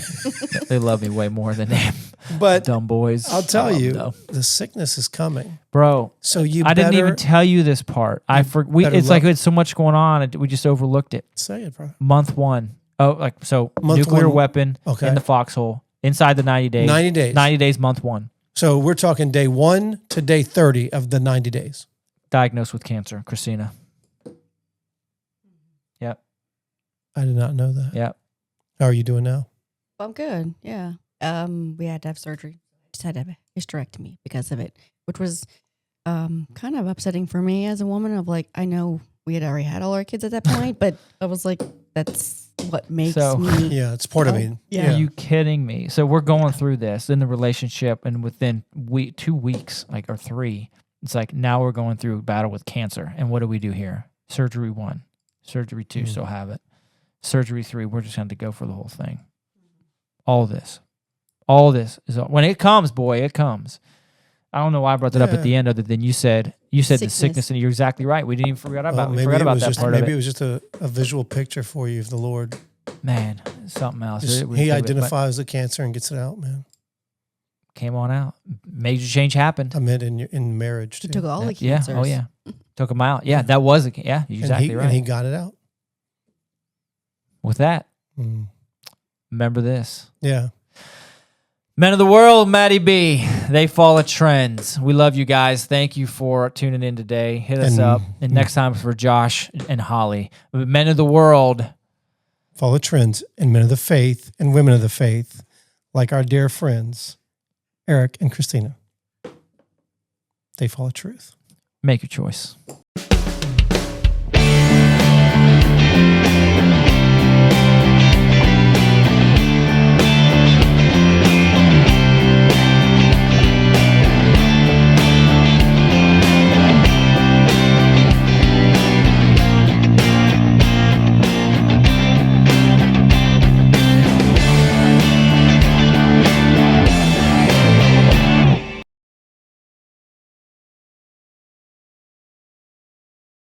They love me way more than them. but Dumb boys. I'll tell I love you, them, though. the sickness is coming. Bro. So you I better didn't even tell you this part. It's better like look. we had so much going on. We just overlooked it. say it, bro. Month one. Oh, like so. Month Nuclear one. weapon Okay. in the foxhole inside the 90 days. 90 days. 90 days. Month one. So we're talking day 1 to day 30 of the 90 days. Diagnosed with cancer, Christina. Yep. I did not know that. Yep. How are you doing now? I'm good. Yeah. We had to have surgery. Just had to have a hysterectomy because of it, which was kind of upsetting for me as a woman. Of like, I know we had already had all our kids at that point, but I was like, that's what makes me. Yeah, it's part of Oh, me. yeah. Are you kidding me? So we're going through this in the relationship, and within 2 weeks, or 3, it's like now we're going through a battle with cancer. And what do we do here? Surgery 1, surgery 2, still have it. Surgery 3, we're just going to go for the whole thing. All this is when it comes, boy, it comes. I don't know why I brought that up at the end, other than you said the sickness, and you're exactly right. We didn't even forget about maybe forgot it about was that just, part maybe of it it. was just a visual picture for you of the Lord. Man, something else. Just, It was- he but identifies the cancer and gets it out, man. came on out. Major change happened. I meant in marriage too. It took all the Yeah. cancers. Oh yeah. Took him out. Yeah, that was you're exactly right. And he got it out. With that, Mm. remember this. Yeah. Men of the world, Matty B. They follow trends. We love you guys. Thank you for tuning in today. Hit us And- up. And next time for Josh and Holly. Men of the world. Follow trends and men of the faith and women of the faith, like our dear friends, Eric, and Christina. They follow truth. Make your choice.